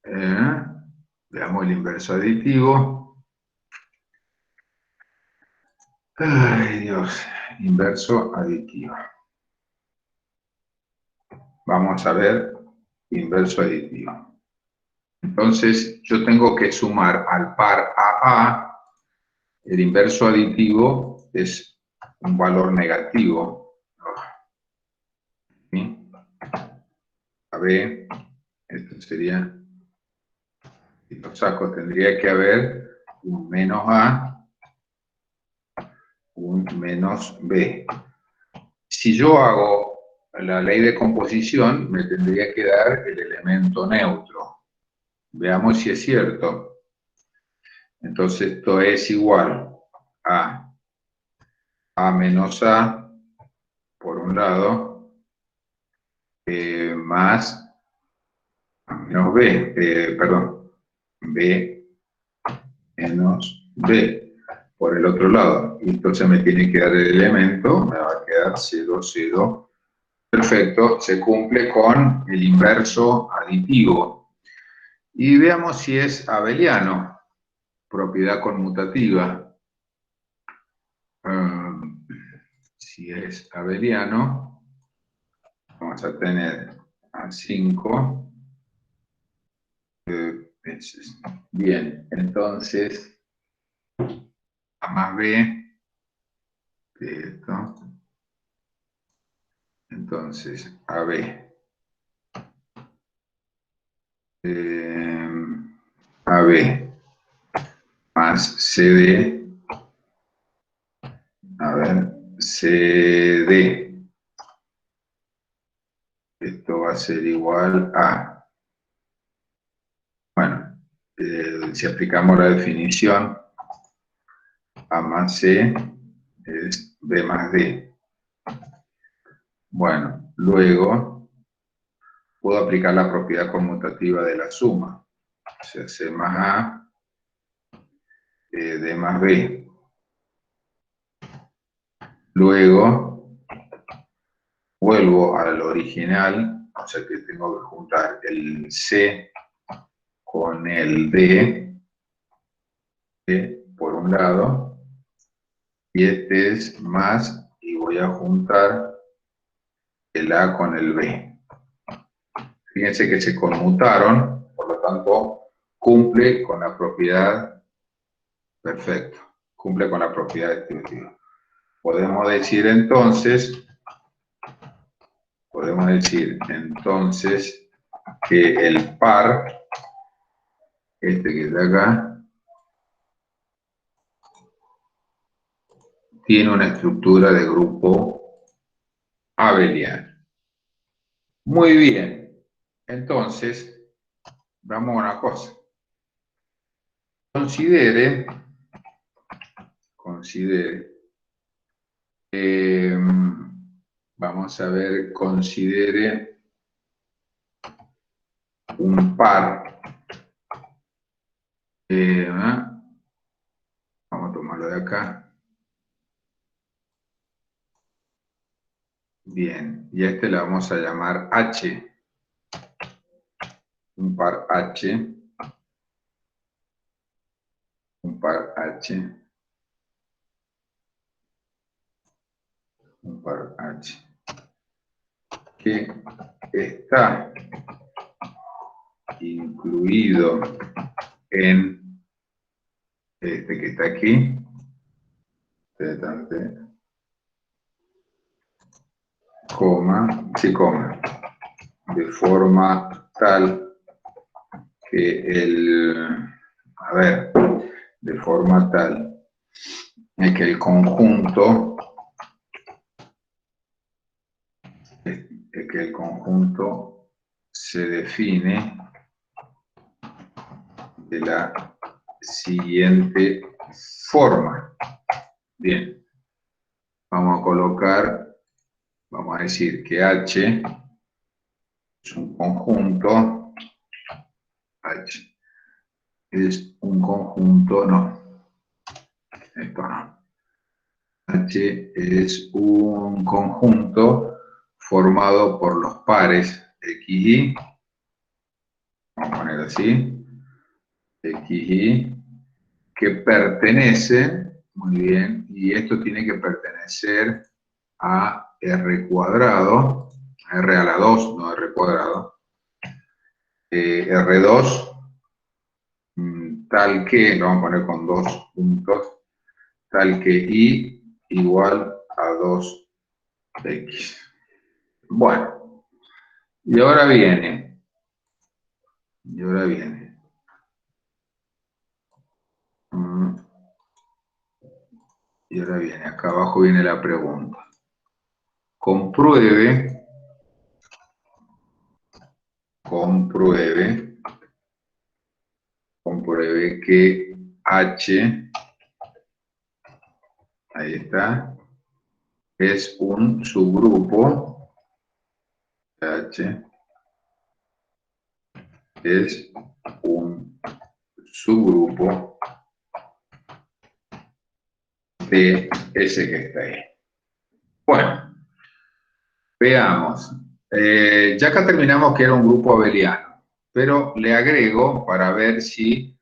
Veamos el inverso aditivo. Ay, Dios, inverso aditivo. Vamos a ver inverso aditivo. Entonces, yo tengo que sumar al par AA, el inverso aditivo es un valor negativo. ¿Sí? A B, esto sería, si lo saco, tendría que haber un menos A, un menos B. Si yo hago la ley de composición, me tendría que dar el elemento neutro. Veamos si es cierto. Entonces, esto es igual a menos A, por un lado, más A menos B, perdón, B menos B, por el otro lado. Y entonces me tiene que dar el elemento, me va a quedar 0, 0. Perfecto, se cumple con el inverso aditivo. Y veamos si es abeliano, propiedad conmutativa. Si es abeliano, vamos a tener a 5 veces. Bien, entonces A más B de esto. Entonces, AB. AB más CD. A ver, CD. Esto va a ser igual a, bueno, si aplicamos la definición, A más C es B más D. Bueno, luego puedo aplicar la propiedad conmutativa de la suma. O sea, C más A, D más B. Luego vuelvo al original, o sea que tengo que juntar el C con el D, por un lado, y este es más, y voy a juntar el A con el B. Fíjense que se conmutaron, por lo tanto, cumple con la propiedad, perfecto, cumple con la propiedad distributiva. Podemos decir entonces que el par, este que está acá, tiene una estructura de grupo abeliano. Muy bien, entonces, vamos a una cosa. Considere, vamos a ver, considere un par, vamos a tomarlo de acá. Bien, y a este le vamos a llamar H, un par H, un par H, un par H. que está incluido en este que está aquí, coma, sí, coma, de forma tal que de forma tal que el conjunto se define de la siguiente forma. Bien, vamos a colocar, vamos a decir que H es un conjunto, H es un conjunto, no, esto no. H es un conjunto formado por los pares X y, vamos a poner así, X y, que pertenecen, muy bien, y esto tiene que pertenecer a R cuadrado, R a la 2, no R cuadrado, R2, tal que, lo vamos a poner con 2 puntos, tal que Y igual a 2X. Bueno, y ahora viene, acá abajo viene la pregunta. Compruebe que H, ahí está, es un subgrupo, H es un subgrupo de ese que está ahí. Bueno, veamos. Ya acá terminamos que era un grupo abeliano, pero le agrego para ver si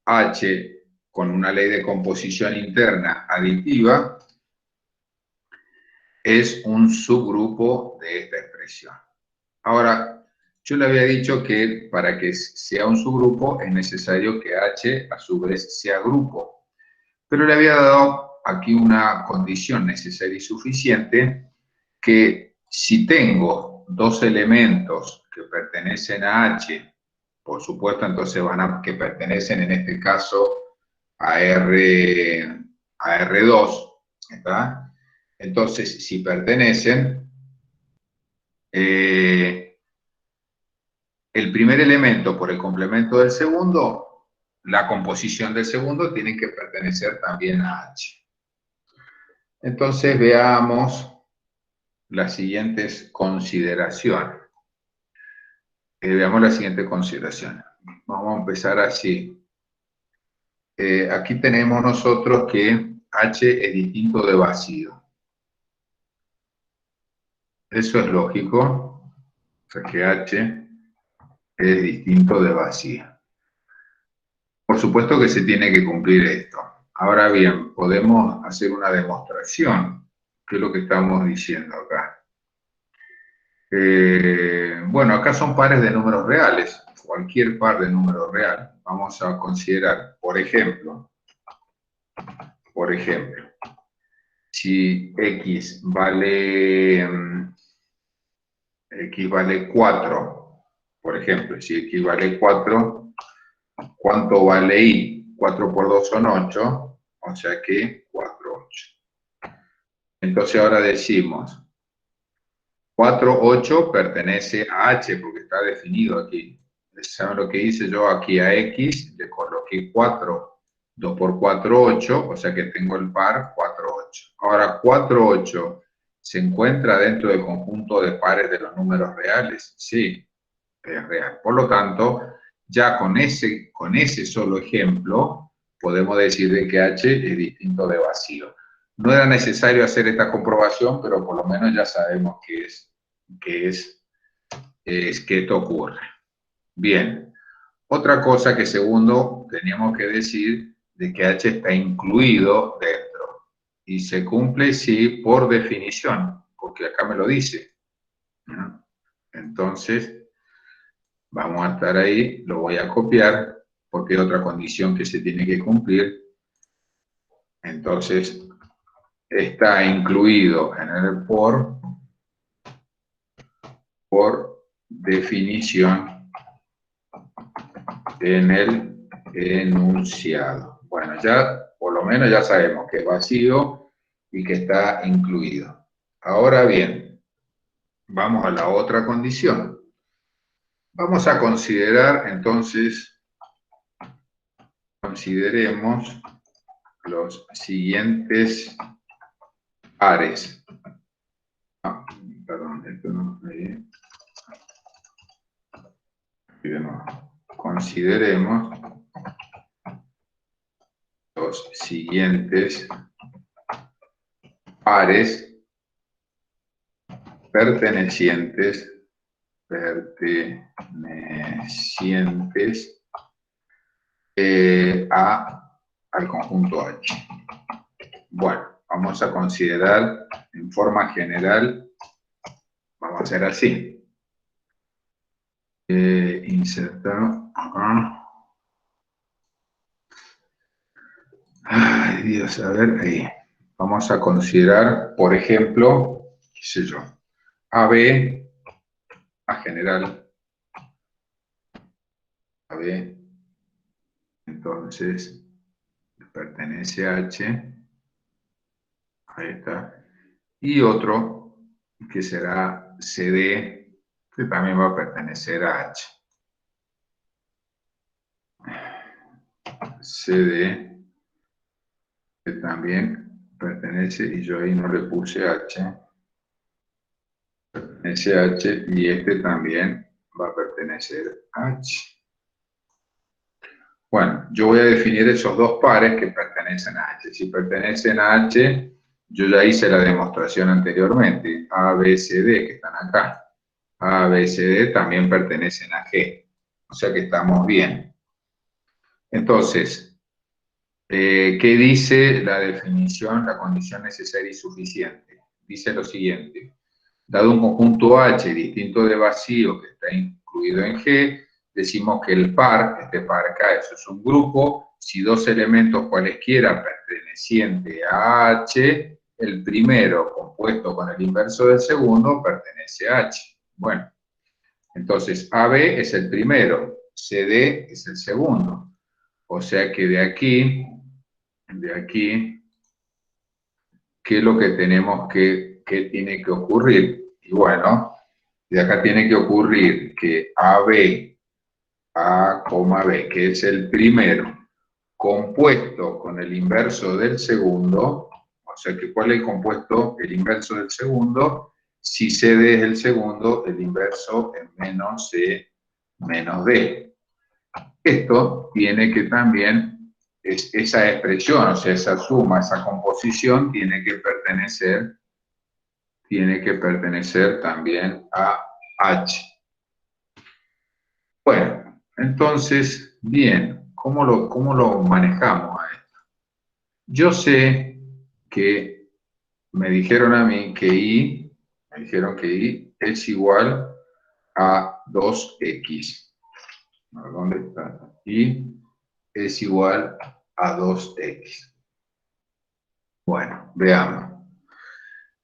H con una ley de composición interna aditiva es un subgrupo de esta expresión. Ahora, yo le había dicho que para que sea un subgrupo es necesario que H a su vez sea grupo, pero le había dado aquí una condición necesaria y suficiente, que si tengo dos elementos que pertenecen a H, por supuesto entonces que pertenecen en este caso a R2, ¿está? Entonces, si pertenecen, el primer elemento por el complemento del segundo, la composición del segundo tiene que pertenecer también a H. Entonces veamos las siguientes consideraciones. Veamos las siguientes consideraciones. Vamos a empezar así. Aquí tenemos nosotros que H es distinto de vacío. Eso es lógico. O sea que H es distinto de vacío. Por supuesto que se tiene que cumplir esto. Ahora bien, podemos hacer una demostración. ¿Qué es lo que estamos diciendo acá? Bueno, acá son pares de números reales. Cualquier par de números real. Vamos a considerar, por ejemplo, si X vale 4, por ejemplo, si X vale 4, ¿cuánto vale Y? 4 por 2 son 8, o sea que 4, 8. Entonces ahora decimos, 4, 8 pertenece a H porque está definido aquí. ¿Saben lo que hice yo aquí a X? Le coloqué 4, 2 por 4, 8, o sea que tengo el par 4, 8. Ahora, 4, 8, ¿se encuentra dentro del conjunto de pares de los números reales? Sí, es real. Por lo tanto, ya con ese solo ejemplo, podemos decir de que H es distinto de vacío. No era necesario hacer esta comprobación, pero por lo menos ya sabemos que esto ocurre. Bien, otra cosa que segundo teníamos que decir de que H está incluido dentro. Y se cumple, sí, por definición, porque acá me lo dice. ¿no? Entonces, vamos a estar ahí, lo voy a copiar, porque es otra condición que se tiene que cumplir. Entonces, está incluido en el por definición en el enunciado. Bueno, ya por lo menos ya sabemos que es vacío y que está incluido. Ahora bien, vamos a la otra condición. Vamos a considerar entonces, consideremos los siguientes pares. Ah, perdón, esto no. Consideremos los siguientes pares pertenecientes al conjunto H. Bueno, vamos a considerar en forma general, vamos a hacer así. Insertar acá. Ay, Dios, a ver, ahí. Vamos a considerar, por ejemplo, qué sé yo, AB, A general, AB, entonces pertenece a H, ahí está, y otro que será CD, que también va a pertenecer a H. CD, que también pertenece, y yo ahí no le puse H, pertenece a H, y este también va a pertenecer a H. Bueno, yo voy a definir esos dos pares que pertenecen a H. Si pertenecen a H, yo ya hice la demostración anteriormente. A, B, C, D, que están acá. A, B, C, D también pertenecen a G. O sea que estamos bien. Entonces, ¿qué dice la definición, la condición necesaria y suficiente? Dice lo siguiente. Dado un conjunto H distinto de vacío que está incluido en G, decimos que el par, este par acá, eso es un grupo, si dos elementos cualesquiera pertenecientes a H, el primero compuesto con el inverso del segundo pertenece a H. Bueno, entonces AB es el primero, CD es el segundo. O sea que de aquí, ¿qué es lo que tenemos qué tiene que ocurrir? Y bueno, de acá tiene que ocurrir que AB, A, B, que es el primero, compuesto con el inverso del segundo, o sea que ¿cuál es el compuesto? El inverso del segundo, si CD es el segundo, el inverso es menos C menos D. Esto tiene que también, esa expresión, o sea, esa suma, esa composición, tiene que pertenecer también a H. Bueno, entonces, bien, ¿cómo lo manejamos a esto? Yo sé que me dijeron a mí que I es igual a 2X. ¿Dónde está? I es igual a 2X. Bueno, veamos.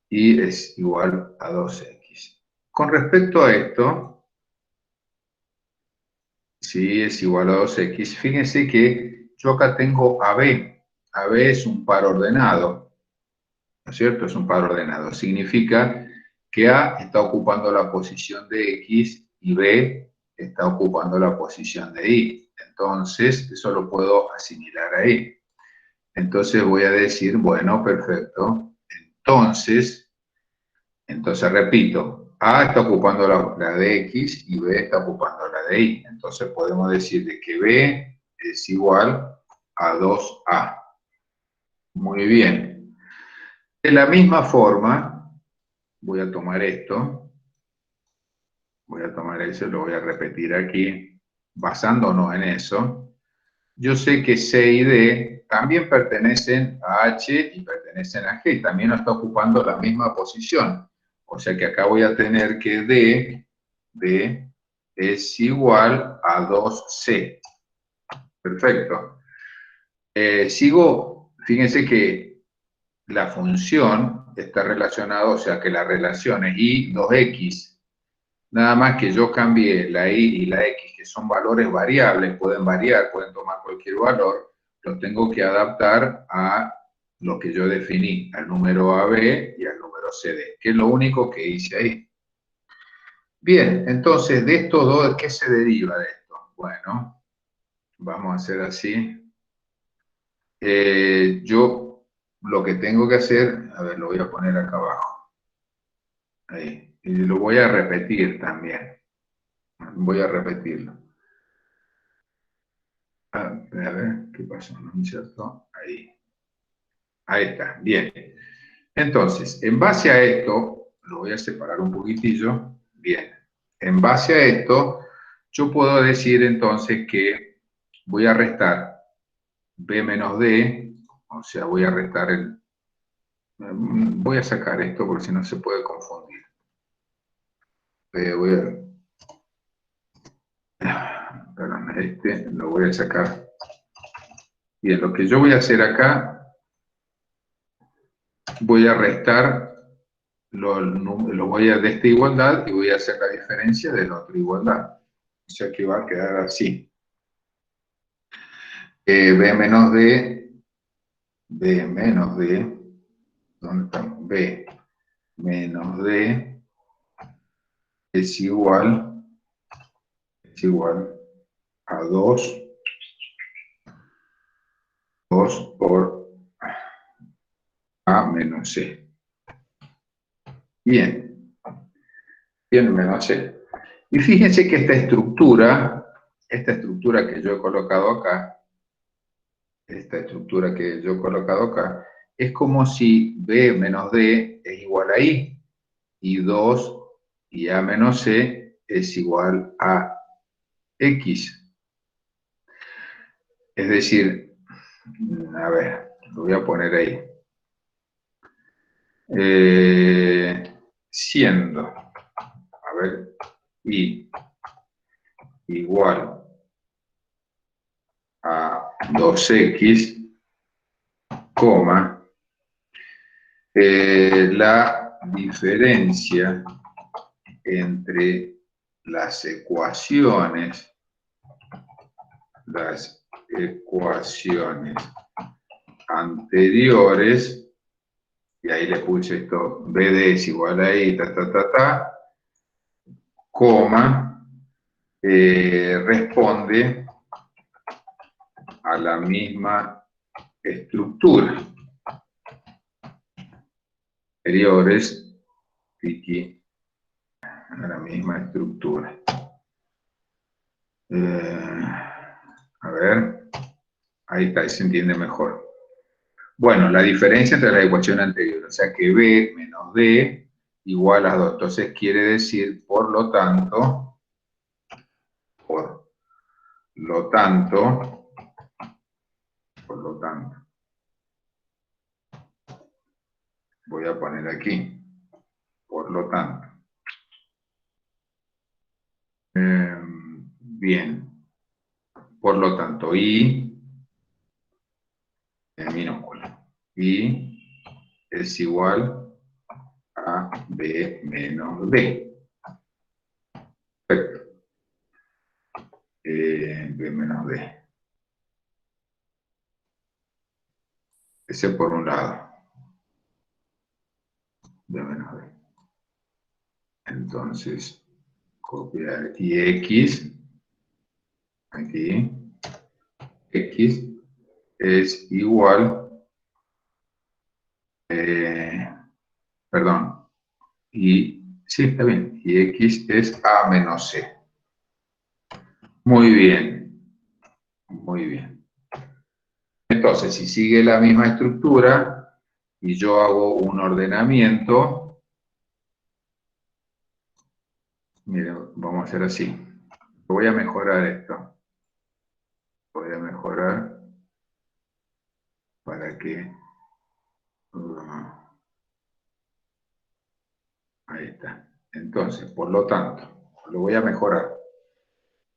I es igual a 2X. Con respecto a esto, si es igual a 2X, fíjense que yo acá tengo AB. AB es un par ordenado, ¿no es cierto? Es un par ordenado. Significa que A está ocupando la posición de X y B está ocupando la posición de Y. Entonces, eso lo puedo asimilar ahí. Entonces voy a decir, bueno, perfecto. Entonces repito, A está ocupando la de X y B está ocupando la de Y. Entonces podemos decir de que B es igual a 2A. Muy bien. De la misma forma, voy a tomar esto, voy a tomar eso, lo voy a repetir aquí, basándonos en eso. Yo sé que C y D también pertenecen a H y pertenecen a G, también está ocupando la misma posición. O sea que acá voy a tener que D es igual a 2C. Perfecto. Sigo, fíjense que la función está relacionada, o sea que la relación es y 2x, nada más que yo cambie la y y la x, que son valores variables, pueden variar, pueden tomar cualquier valor, los tengo que adaptar a lo que yo definí, al número AB y al número CD, que es lo único que hice ahí. Bien, entonces, de estos dos, ¿qué se deriva de esto? Bueno, vamos a hacer así. Yo lo que tengo que hacer, a ver, lo voy a poner acá abajo. Ahí. Y lo voy a repetir también. Voy a repetirlo. A ver, ¿qué pasó? ¿No es cierto? Ahí. Ahí está, bien. Entonces, en base a esto, lo voy a separar un poquitillo. Bien. En base a esto, yo puedo decir entonces que voy a restar B menos D, o sea, voy a restar el... Voy a sacar esto porque si no se puede confundir. Perdón, este lo voy a sacar. Bien, lo que yo voy a hacer acá, voy a restar, lo voy a de esta igualdad y voy a hacer la diferencia de la otra igualdad. O sea que va a quedar así. B menos D, ¿dónde estamos? B menos D es igual a 2 por A menos C. Bien, bien menos C. Y fíjense que esta estructura que yo he colocado acá, es como si B menos D es igual a I, y 2 y A menos C es igual a X. Es decir, a ver, lo voy a poner ahí. Siendo, a ver, I igual a 2X, coma, la diferencia entre las ecuaciones anteriores, y ahí le puse esto, BD es igual a I, coma, responde a la misma estructura. Anteriores, aquí, a la misma estructura. A ver, ahí está, ahí se entiende mejor. Bueno, la diferencia entre la ecuación anterior, o sea que B menos D igual a 2. Entonces quiere decir, por lo tanto, voy a poner aquí, por lo tanto. Bien, por lo tanto, I en minúscula, I es igual a B menos D. Perfecto. B menos D. Ese por un lado. B menos D. Entonces, copiar y X, aquí, X es igual, perdón, y sí, está bien, y X es A menos C. Muy bien, muy bien. Entonces, si sigue la misma estructura y yo hago un ordenamiento, miren, vamos a hacer así. Voy a mejorar esto. Voy a mejorar para que... Ahí está. Entonces, por lo tanto, lo voy a mejorar.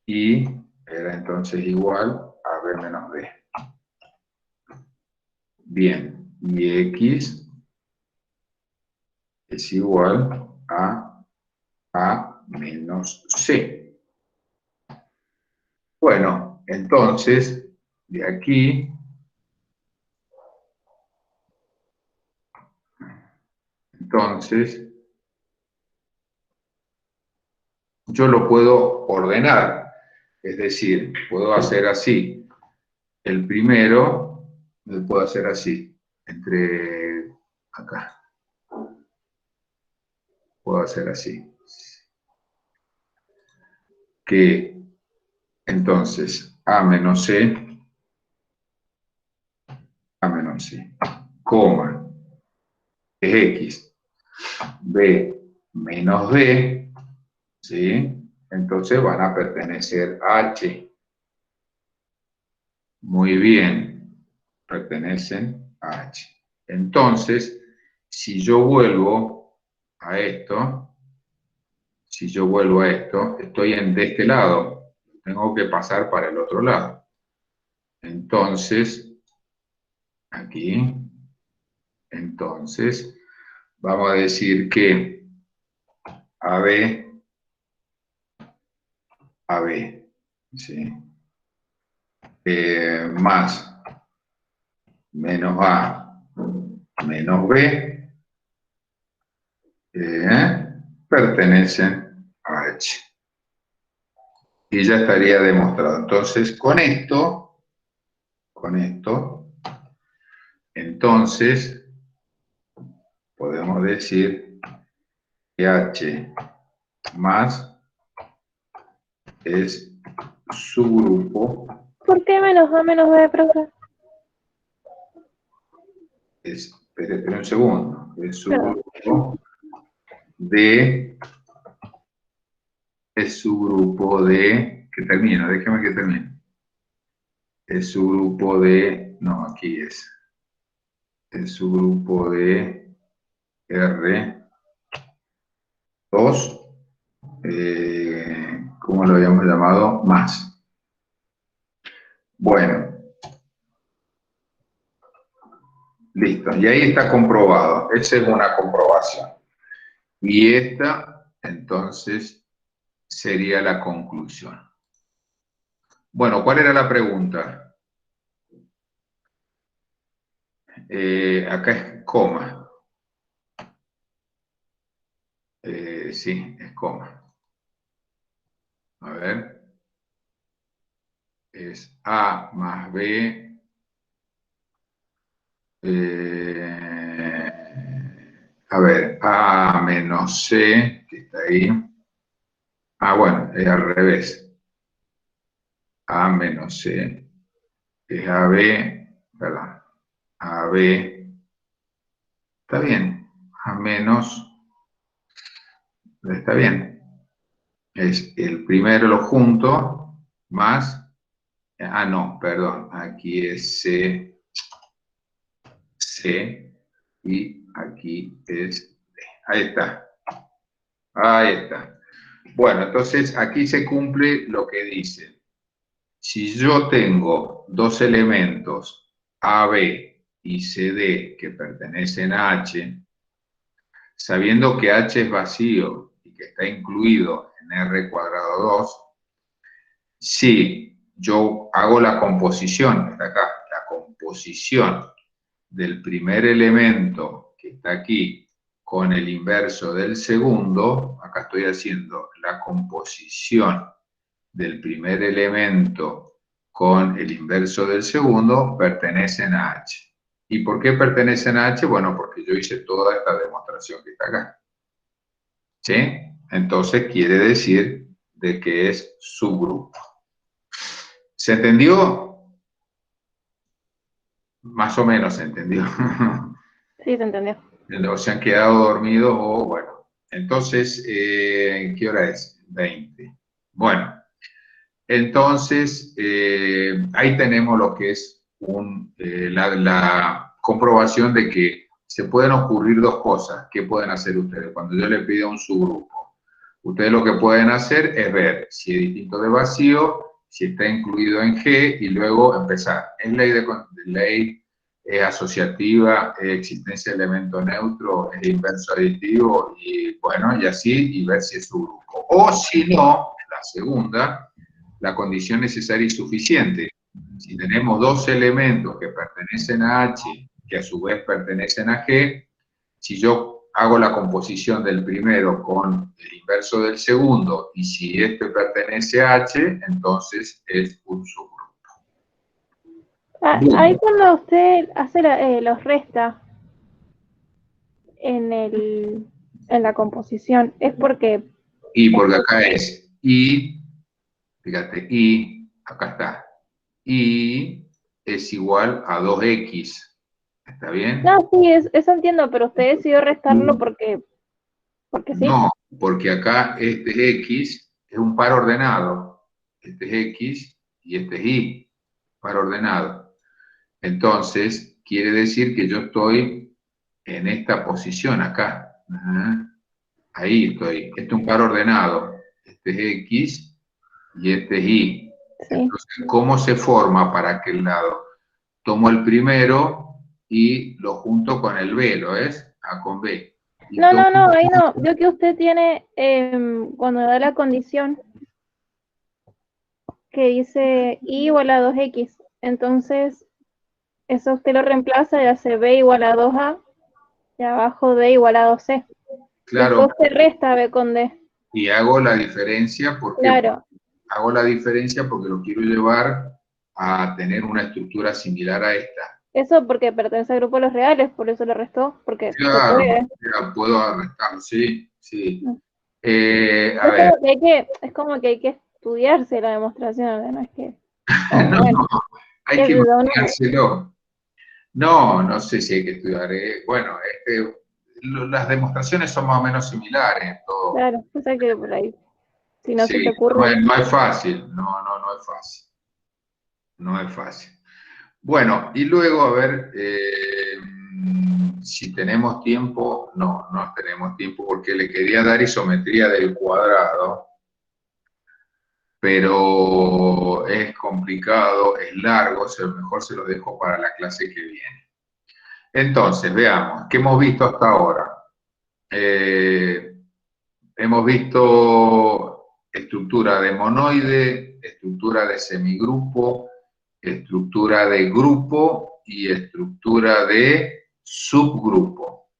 Y era entonces igual a B menos B. Bien, y X es igual a A menos C. Bueno, entonces, de aquí, yo lo puedo ordenar. Es decir, puedo hacer así. El primero, lo puedo hacer así, entre acá. Puedo hacer así. Que entonces A menos C, coma, es X, B menos D, ¿sí? Entonces van a pertenecer a H. Muy bien, pertenecen a H. Entonces, si yo vuelvo a esto, estoy de este lado, tengo que pasar para el otro lado. Entonces, aquí, entonces, vamos a decir que AB, ¿sí? Más menos A menos B pertenecen a H. Y ya estaría demostrado. Entonces, con esto, entonces, podemos decir que H más es subgrupo. ¿Por qué menos A menos B, profe? Espere un segundo. Es subgrupo de... Es subgrupo de... Que termina, déjeme que termine. Es subgrupo de... No, aquí es. Es subgrupo de R2. ¿Cómo lo habíamos llamado? Más. Bueno. Listo. Y ahí está comprobado. Esa es una comprobación. Y esta, entonces, sería la conclusión. Bueno, ¿cuál era la pregunta? Acá es coma. Sí, es coma. A ver. Es A más B. A ver, A menos C, que está ahí. Ah, bueno, es al revés. A menos C es AB, perdón. AB, está bien. A menos, está bien. Es el primero lo junto, más, no, perdón, aquí es C, y aquí es D. Ahí está. Ahí está. Bueno, entonces aquí se cumple lo que dice. Si yo tengo dos elementos AB y CD que pertenecen a H, sabiendo que H es vacío y que está incluido en R cuadrado 2, si yo hago la composición, está acá, la composición del primer elemento que está aquí con el inverso del segundo, acá estoy haciendo la composición del primer elemento con el inverso del segundo, pertenecen a H. ¿Y por qué pertenecen a H? Bueno, porque yo hice toda esta demostración que está acá. ¿Sí? Entonces quiere decir de que es subgrupo. ¿Se entendió? Más o menos se entendió. Sí, se entendió. O se han quedado dormidos o bueno. Entonces, ¿qué hora es? 20. Bueno, entonces ahí tenemos lo que es la comprobación de que se pueden ocurrir dos cosas. ¿Qué pueden hacer ustedes? Cuando yo le pido un subgrupo, ustedes lo que pueden hacer es ver si es distinto de vacío, si está incluido en G, y luego empezar. Es ley asociativa, existencia de elemento neutro, es inverso aditivo, y bueno, y así, y ver si es subgrupo. O si no, la segunda, la condición necesaria y suficiente. Si tenemos dos elementos que pertenecen a H, que a su vez pertenecen a G, si yo hago la composición del primero con el inverso del segundo, y si este pertenece a H, entonces es un subgrupo. Ahí cuando usted hace los resta en la composición, es porque... Y porque acá es I, fíjate, I, acá está, I es igual a 2X, ¿está bien? No, sí, eso entiendo, pero usted decidió restarlo porque sí. No, porque acá este es X, es un par ordenado. Este es X y este es Y, par ordenado. Entonces, quiere decir que yo estoy en esta posición acá. Ajá. Ahí estoy. Este es un par ordenado. Este es X y este es Y. Sí. Entonces, ¿cómo se forma para aquel lado? Tomo el primero y lo junto con el B, ¿lo es? A con B. Y No, ahí no. Yo que usted tiene, cuando da la condición, que dice I igual a 2X. Entonces, eso usted lo reemplaza y hace B igual a 2A, y abajo D igual a 2C. claro, Después se resta B con D. y hago la diferencia porque Claro. hago la diferencia porque lo quiero llevar a tener una estructura similar a esta. Eso porque pertenece al grupo de los reales, por eso lo restó, porque Claro, se puede. ya puedo arrestar, sí, sí. No. A ver, Es como que hay que estudiarse la demostración, no es que... no, bueno, hay que imaginárselo. No, no sé si hay que estudiar. Bueno, las demostraciones son más o menos similares. Todo. claro, o sea que por ahí, si no se Sí, te ocurre... no es fácil, no es fácil, no es fácil. Bueno, y luego, a ver, si tenemos tiempo, no tenemos tiempo porque le quería dar isometría del cuadrado, pero es complicado, es largo, mejor se lo dejo para la clase que viene. Entonces, veamos, ¿qué hemos visto hasta ahora? Hemos visto estructura de monoide, estructura de semigrupo, estructura de grupo y estructura de subgrupo.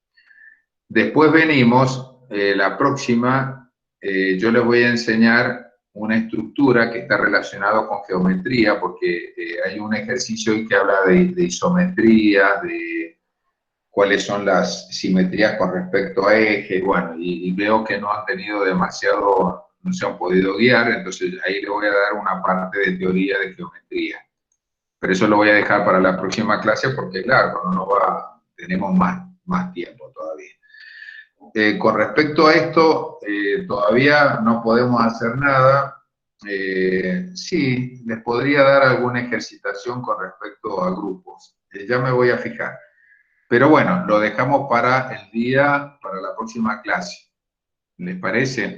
Después venimos, la próxima, yo les voy a enseñar una estructura que está relacionada con geometría, porque hay un ejercicio que habla de isometría, de cuáles son las simetrías con respecto a ejes, bueno, y veo que no han tenido demasiado, no se han podido guiar, entonces ahí le voy a dar una parte de teoría de geometría. Pero eso lo voy a dejar para la próxima clase porque, claro, tenemos más tiempo todavía. Con respecto a esto, todavía no podemos hacer nada. Sí, les podría dar alguna ejercitación con respecto a grupos. Ya me voy a fijar. Pero bueno, lo dejamos para la próxima clase. ¿Les parece?